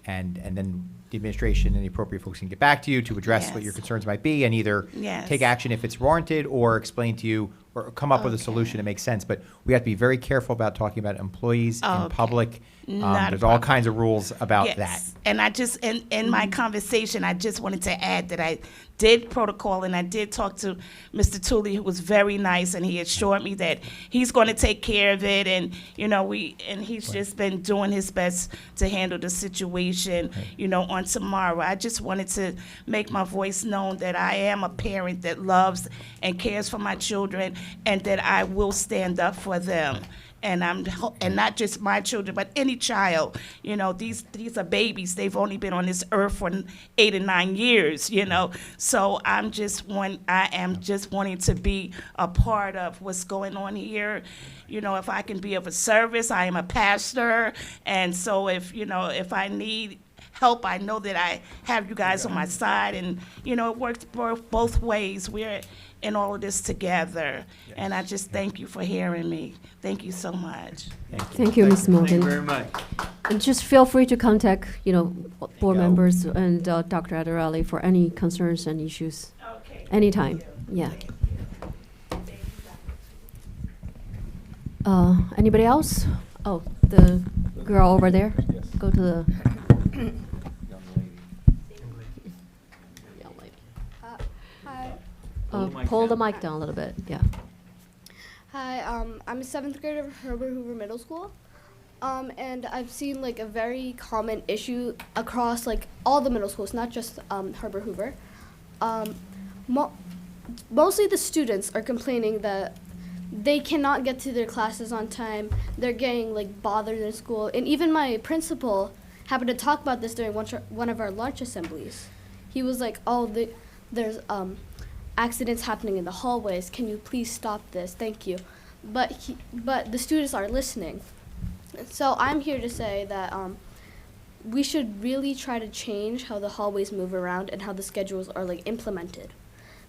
And then the administration and the appropriate folks can get back to you to address what your Yes. concerns might be, and either Yes. take action if it's warranted, or explain to you, or come up with a Okay. solution that makes sense. But we have to be very careful about talking about employees in Okay. public. Not a There's all problem. kinds of rules about that. Yes. And I just, in my conversation, I just wanted to add that I did protocol, and I did talk to Mr. Tooley, who was very nice, and he assured me that he's going to take care of it, and, he's just been doing his best to handle the situation, on tomorrow. I just wanted to make my voice known that I am a parent that loves and cares for my children, and that I will stand up for them. And and not just my children, but any child. These are babies. They've only been on this earth for 8 or 9 years. So I am just wanting to be a part of what's going on here. If I can be of a service, I am a pastor, and so if I need help, I know that I have you guys on my side, and it works both ways. We're in all of this together, and I just thank you for hearing me. Thank you so much. Thank you, Ms. Morgan. Thank you very much. And just feel free to contact, board members and Dr. Adarelli for any concerns and issues. Okay. Anytime. Yeah. Anybody else? Oh, the girl over there. Go to the young lady. Hi. Pull the mic down a little bit. Yeah. Hi, I'm a 7th grader at Herbert Hoover Middle School. And I've seen a very common issue across all the middle schools, not just Herbert Hoover. Mostly the students are complaining that they cannot get to their classes on time. They're getting bothered in school. And even my principal happened to talk about this during one of our lunch assemblies. He was like, there's accidents happening in the hallways. Can you please stop this? Thank you. But the students are listening. So I'm here to say that we should really try to change how the hallways move around and how the schedules are implemented.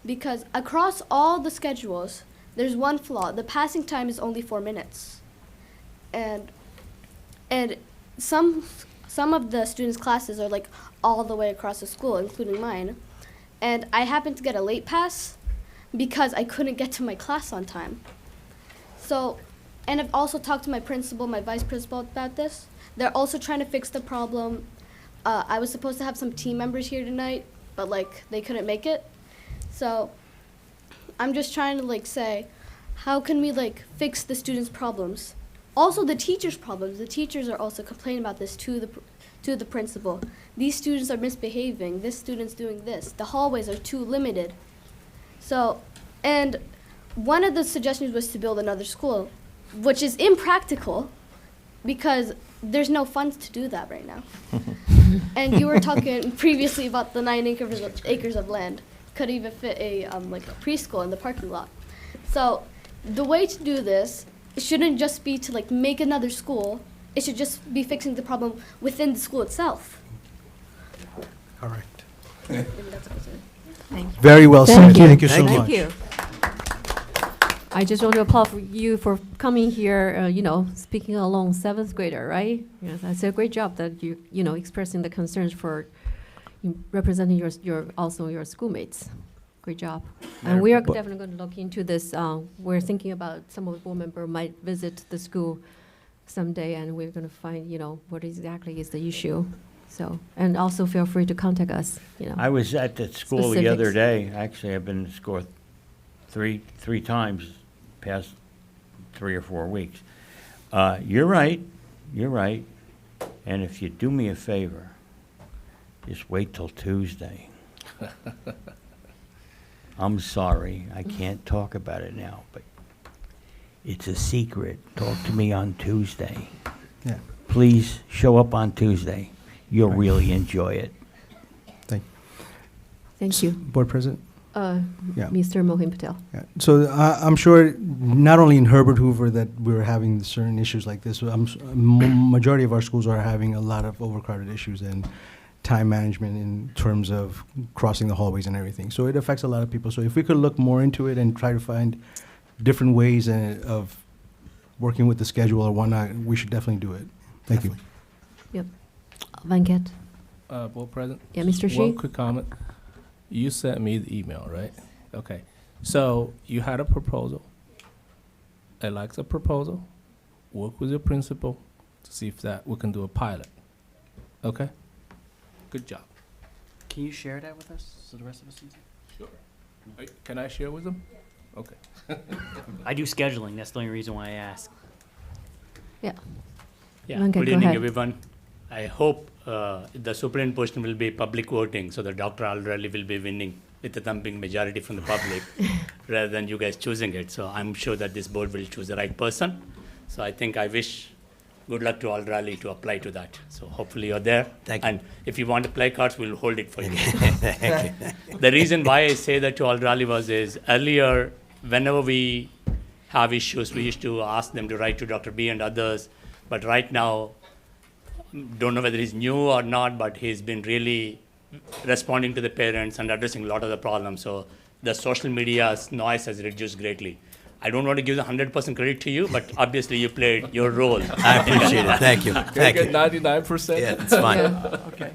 Because across all the schedules, there's one flaw. The passing time is only 4 minutes. And some of the students' classes are like all the way across the school, including mine. And I happened to get a late pass because I couldn't get to my class on time. So, and I've also talked to my principal, my vice principal about this. They're also trying to fix the problem. I was supposed to have some team members here tonight, but like they couldn't make it. So I'm just trying to like say, how can we like fix the students' problems? Also the teachers' problems. The teachers are also complaining about this to the principal. These students are misbehaving. This student's doing this. The hallways are too limited. So, and one of the suggestions was to build another school, which is impractical because there's no funds to do that right now. And you were talking previously about the 9 acres of land. Could even fit a like a preschool in the parking lot. So the way to do this shouldn't just be to like make another school. It should just be fixing the problem within the school itself. All right. Maybe that's what I said. Thank you. Very well said. Thank you. Thank you so Thank much. you. I just want to applaud for you for coming here, speaking along 7th grader, right? Yes, that's a great job that you expressing the concerns for representing your schoolmates. Great job. And we are definitely going to look into this. We're thinking about some of the board member might visit the school someday, and we're going to find, what exactly is the issue. So, and also feel free to contact us, I was at the school the other Specifics. day. Actually, I've been to school three times past 3 or 4 weeks. You're right. And if you do me a favor, just wait till Tuesday. I'm sorry, I can't talk about it now, but it's a secret. Talk to me on Tuesday. Yeah. Please show up on Tuesday. You'll really enjoy it. Thank you. Board President? Yeah. Mr. Mohin Patel. Yeah. So I'm sure not only in Herbert Hoover that we're having certain issues like this, majority of our schools are having a lot of overcrowded issues and time management in terms of crossing the hallways and everything. So it affects a lot of people. So if we could look more into it and try to find different ways of working with the schedule or whatnot, we should definitely do it. Thank you. Yep. Venkat. Board President? Yeah, Mr. Shi? One quick comment. You sent me the email, right? Okay. So you had a proposal. I like the proposal. Work with your principal to see if that we can do a pilot. Okay? Good job. Can you share that with us so the rest of us can see? Sure. Can I share with them? Okay. I do scheduling. That's the only reason why I ask. Yeah. Yeah, Venkat, good go evening, ahead. everyone. I hope the superintendent position will be public voting, so that Dr. Alrali will be winning with a thumping majority from the public, rather than you guys choosing it. So I'm sure that this board will choose the right person. So I wish good luck to Alrali to apply to that. So hopefully you're there. Thank you. And if you want to play cards, we'll hold it for you. Thank you. The reason why I say that to Alrali is earlier, whenever we have issues, we used to ask them to write to Dr. B and others. But right now, don't know whether he's new or not, but he's been really responding to the parents and addressing a lot of the problems. So the social media's noise has reduced greatly. I don't want to give the 100% credit to you, but obviously you played your role. I appreciate it. Thank you. Thank you. 99%? Yeah, it's fine. Okay.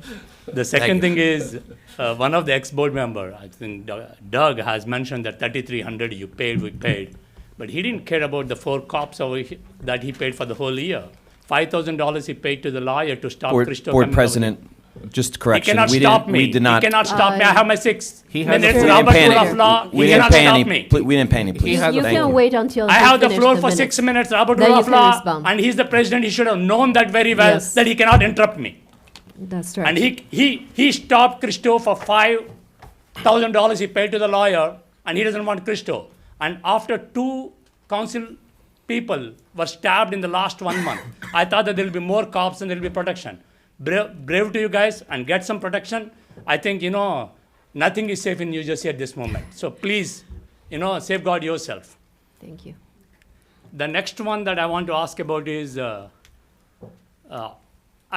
The second thing is, one of the ex-board member, I think Doug, has mentioned that $3,300 you paid, we paid. But he didn't care about the 4 cops that he paid for the whole year. $5,000 he paid to the lawyer to stop Christo. Board President, just correction. He cannot we stop didn't- me. We did not. He cannot stop me. I have my 6 He has minutes a- Robert panic. Rule of Law. We He didn't cannot pay stop any. me. We didn't pay any. Please. has You a- can wait until I you have the finish floor for minutes. 6 minutes, Robert Then Rule you of can Law, respond. and he's the president. He should have known that very well, Yes. that he cannot interrupt me. That's right. And he stopped Christo for $5,000 he paid to the lawyer, and he doesn't want Christo. And after 2 council people were stabbed in the last 1 month, I thought that there will be more cops and there will be protection. Brave to you guys and get some protection. I think, nothing is safe in New Jersey at this moment. So please, safeguard yourself. Thank you. The next one that I want to ask about is, I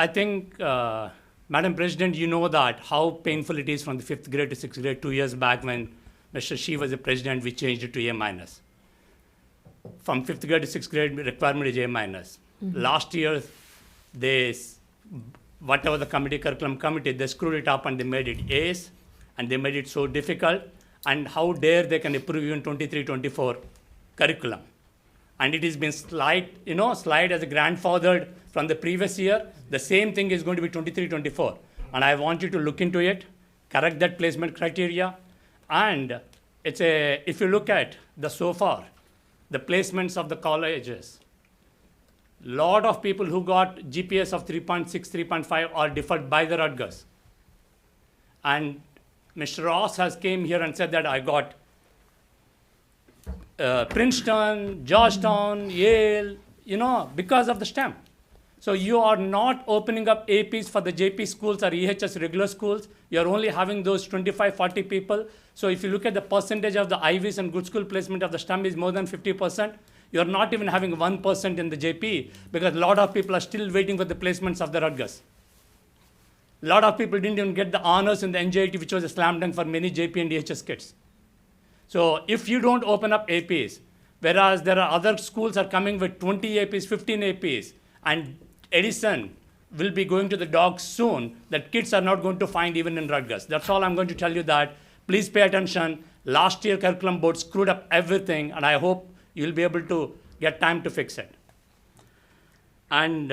think, Madam President, you know that how painful it is from the 5th grade to 6th grade. 2 years back when Mr. Shi was the president, we changed it to A-. from 5th grade to 6th grade, requirement is A minus. Last year, whatever the curriculum committee, they screwed it up and they made it A's, and they made it so difficult. And how dare they can approve even 23-24 curriculum. And it has been slide as a grandfathered from the previous year. The same thing is going to be 23-24. And I want you to look into it, correct that placement criteria. And if you look at so far, the placements of the colleges, lot of people who got GPS of 3.6, 3.5 are deferred by the Rutgers. And Mr. Ross has came here and said that I got Princeton, Georgetown, Yale, because of the STEM. So you are not opening up APs for the JP schools or EHS regular schools. You're only having those 25, 40 people. So if you look at the percentage of the IVs and good school placement of the STEM is more than 50%. You're not even having 1% in the JP because a lot of people are still waiting for the placements of the Rutgers. A lot of people didn't even get the honors in the NJIT, which was a slam dunk for many JP and EHS kids. So if you don't open up APs, whereas there are other schools are coming with 20 APs, 15 APs, and Edison will be going to the dogs soon, that kids are not going to find even in Rutgers. That's all I'm going to tell you that. Please pay attention. Last year, curriculum board screwed up everything, and I hope you'll be able to get time to fix it. And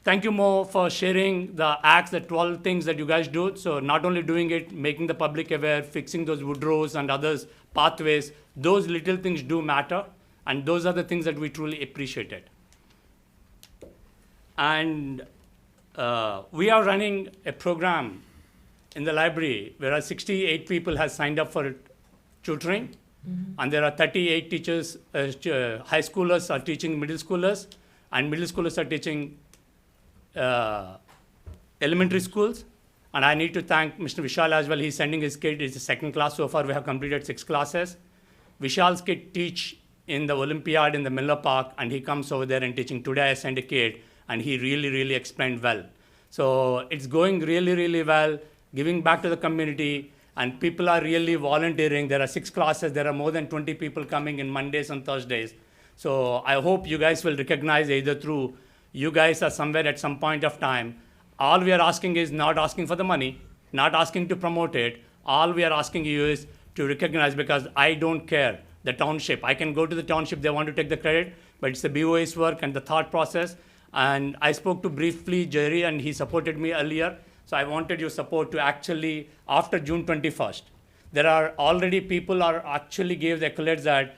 thank you, Mo, for sharing the acts, the 12 things that you guys do. So not only doing it, making the public aware, fixing those woodrows and others, pathways, those little things do matter. And those are the things that we truly appreciated. And we are running a program in the library where 68 people have signed up for tutoring. And there are 38 teachers, high schoolers are teaching middle schoolers, and middle schoolers are teaching elementary schools. And I need to thank Mr. Vishal as well. He's sending his kid. It's the second class so far. We have completed 6 classes. Vishal's kid teach in the Olympiad in the Miller Park, and he comes over there and teaching. Today I sent a kid, and he really, really explained well. So it's going really, really well, giving back to the community. And people are really volunteering. There are 6 classes. There are more than 20 people coming in Mondays and Thursdays. So I hope you guys will recognize either through you guys are somewhere at some point of time. All we are asking is not asking for the money, not asking to promote it. All we are asking you is to recognize, because I don't care the township. I can go to the township. They want to take the credit, but it's the BOA's work and the thought process. And I spoke to briefly Jerry, and he supported me earlier. So I wanted your support to actually, after June 21st, there are already people are actually gave the accolades that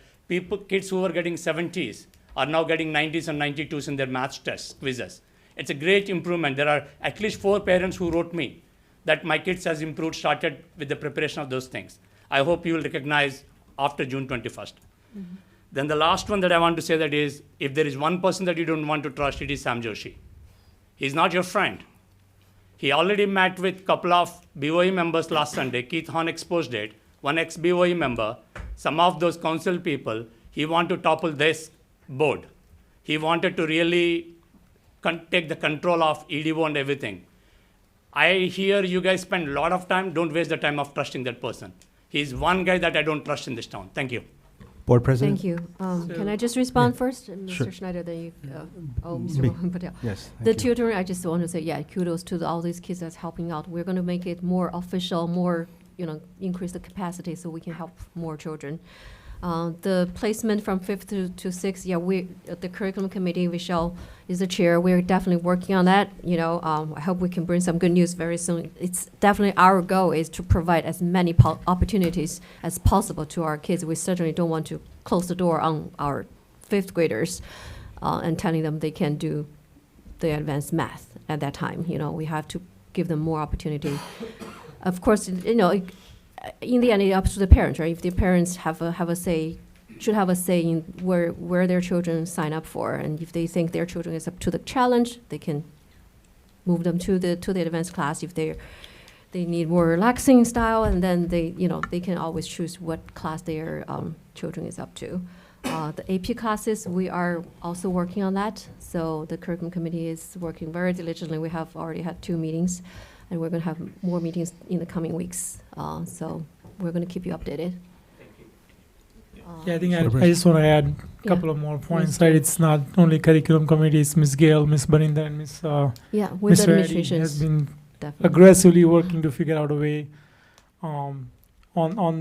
kids who were getting 70s are now getting 90s and 92s in their math tests, quizzes. It's a great improvement. There are at least 4 parents who wrote me that my kids has improved, started with the preparation of those things. I hope you will recognize after June 21st. Then the last one that I want to say that is, if there is one person that you don't want to trust, it is Sam Joshi. He's not your friend. He already met with a couple of BOE members last Sunday. Keith Horn exposed it. One ex-BOE member, some of those council people, he wanted to topple this board. He wanted to really take the control of EDO and everything. I hear you guys spend a lot of time. Don't waste the time of trusting that person. He's one guy that I don't trust in this town. Thank you. Board President? Thank you. Can I just respond first? Mr. Sure. Schneider, then you, Mr. Mohan Patel. Yes, The thank you. tutoring, I just want to say, kudos to all these kids that's helping out. We're going to make it more official, more, increase the capacity so we can help more children. The placement from 5th to 6th, the curriculum committee, Vishal is the chair. We're definitely working on that. I hope we can bring some good news very soon. It's definitely our goal is to provide as many opportunities as possible to our kids. We certainly don't want to close the door on our 5th graders and telling them they can't do the advanced math at that time. We have to give them more opportunity. Of course, in the end, it's up to the parents, right? If the parents have a say, should have a say in where their children sign up for, and if they think their children is up to the challenge, they can move them to the advanced class. If they need more relaxing style, and then they can always choose what class their children is up to. The AP classes, we are also working on that. So the curriculum committee is working very diligently. We have already had 2 meetings. And we're going to have more meetings in the coming weeks. So we're going to keep you updated. Thank you. Yeah, I think I Celebration. just want to add a Yeah. couple of more points, Please right? do. It's not only curriculum committee, it's Ms. Gail, Ms. Belinda, and Ms. Yeah, with Mr. Eddie administrations, has been definitely. aggressively working to figure out a way. On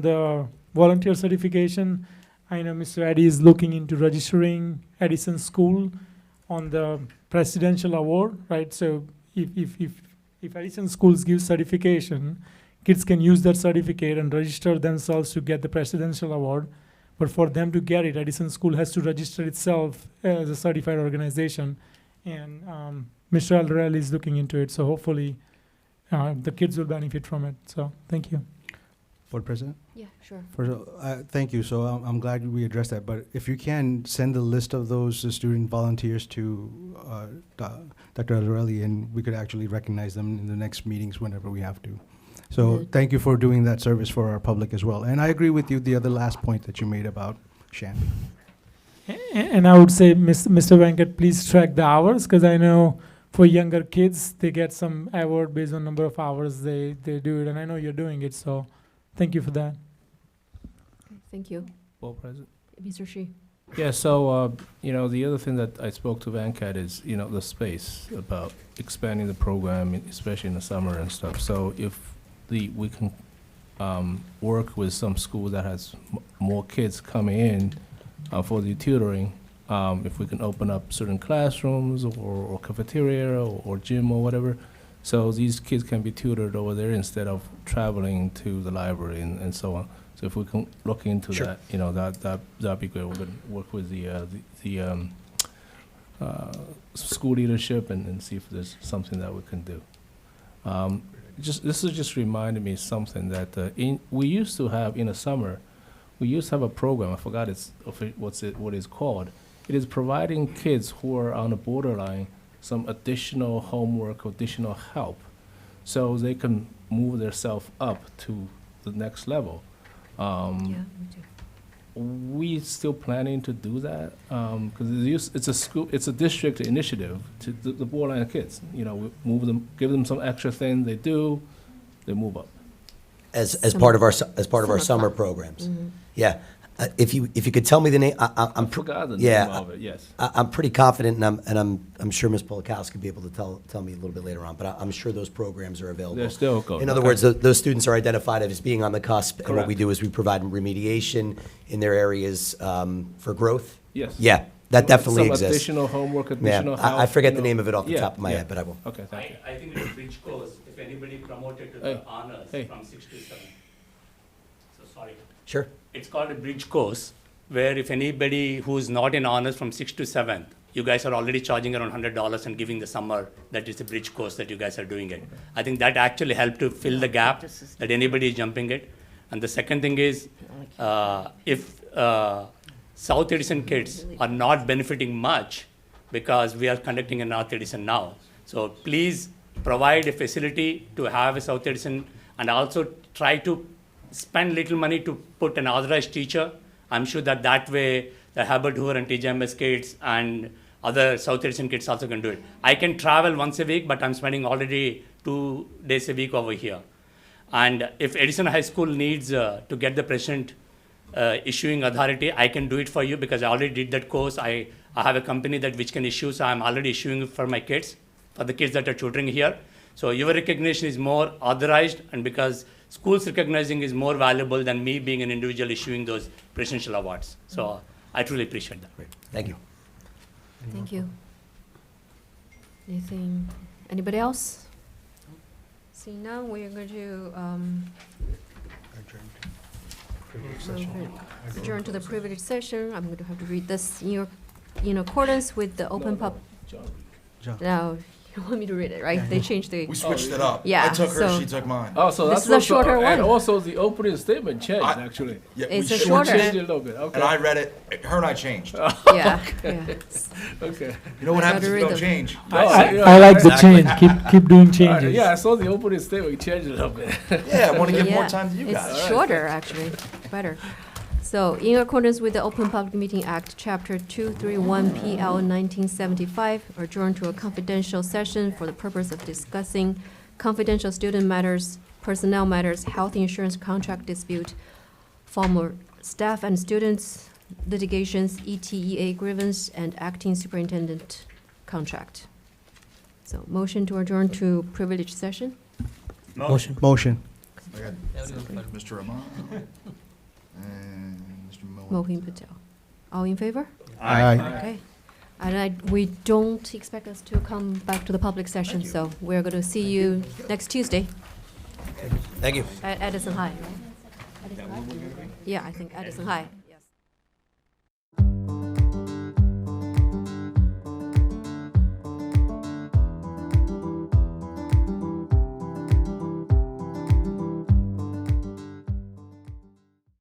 the volunteer certification, I know Mr. Eddie is looking into registering Edison School on the presidential award, right? So if Edison schools give certification, kids can use that certificate and register themselves to get the presidential award. But for them to get it, Edison School has to register itself as a certified organization. And Mr. Alderelli is looking into it, so hopefully the kids will benefit from it. So thank you. Board President? Yeah, sure. First, thank you. So I'm glad we addressed that. But if you can send the list of those student volunteers to Dr. Alderelli, and we could actually recognize them in the next meetings whenever we have to. So Good. thank you for doing that service for our public as well. And I agree with you, the other last point that you made about Shandy. And I would say, Mr. Venkat, please track the hours, because I know for younger kids, they get some award based on number of hours they do it. And I know you're doing it, so thank you for that. Thank you. Board President. Mr. Shi. Yeah, so, the other thing that I spoke to Venkat is, the space, about expanding the program, especially in the summer and stuff. So if we can work with some school that has more kids coming in for the tutoring, if we can open up certain classrooms or cafeteria or gym or whatever, so these kids can be tutored over there instead of traveling to the library and so on. So if we can look into Sure. that, that'd be good. We're gonna work with the school leadership and see if there's something that we can do. This is just reminded me something that we used to have in the summer. We used to have a program. I forgot what it's called. It is providing kids who are on the borderline some additional homework, additional help, so they can move themselves up to the next level. Yeah, me too. We still planning to do that because it's a district initiative to the borderline kids. We move them, give them some extra thing. They do, they move up. As Summer- part of our summer summer club. programs. Mhm. Yeah. If you could tell me the name, I forgot the yeah, name of it. Yes. I'm pretty confident, and I'm sure Ms. Polakowski will be able to tell me a little bit later on. But I'm sure those programs are available. They're still going. In other Okay. words, those students are identified as being on the cusp, and what we Correct. do is we provide them remediation in their areas for growth. Yes. Yeah, that definitely Some exists. additional homework, Yeah, additional help. I forget the name of it off the Yeah, top of my yeah. head, but I will. Okay, thank you. I think it's a bridge course, if anybody promoted to Hey, the honors hey. from 6 to 7. So sorry. Sure. It's called a bridge course, where if anybody who's not in honors from 6 to 7, you guys are already charging around $100 and giving the summer, that is a bridge course that you guys are doing it. I think that actually helped to fill the gap that anybody is jumping it. And the second thing is, if South Edison kids are not benefiting much because we are conducting a North Edison now. So please provide a facility to have a South Edison and also try to spend little money to put an authorized teacher. I'm sure that way the Herbert Hoover and TJMS kids and other South Edison kids also can do it. I can travel once a week, but I'm spending already 2 days a week over here. And if Edison High School needs to get the president issuing authority, I can do it for you because I already did that course. I have a company which can issue, so I'm already issuing it for my kids, for the kids that are tutoring here. So your recognition is more authorized, and because schools recognizing is more valuable than me being an individual issuing those presidential awards. So I truly appreciate that. Great. Thank you. Thank you. Anybody else? Seeing none, we are going to adjourn to the privilege session. I'm going to have to read this in accordance with the open pub. John. No, you want me to read it, right? They changed the. We switched it up. Yeah, I took her, so- she took mine. Oh, so This that's is a what's shorter one. And also the opening statement changed, I- actually. Yeah, It's we a shortened shorter. Changed it a it, little bit, okay. and I read it, her and I changed. Yeah, yeah. Okay. You know what happens if you don't Algorithm. change? I like the change. Keep doing changes. Yeah, I saw the opening statement changed a little bit. Yeah, I want to give more Yeah, time to you guys. It's shorter, actually, better. So, in accordance with the Open Public Meeting Act, Chapter 231 PL 1975, adjourn to a confidential session for the purpose of discussing confidential student matters, personnel matters, health insurance contract dispute, former staff and students litigations, ETEA grievance, and acting superintendent contract. So motion to adjourn to privileged session. Motion. Motion. I got Mr. Romano and Mr. Moen. Mohin Patel. All in favor? Aye. Okay. And we don't expect us to come back to the public session, so we're going to see you next Tuesday Thank you. at Edison High, right? Yeah, I think Edison High.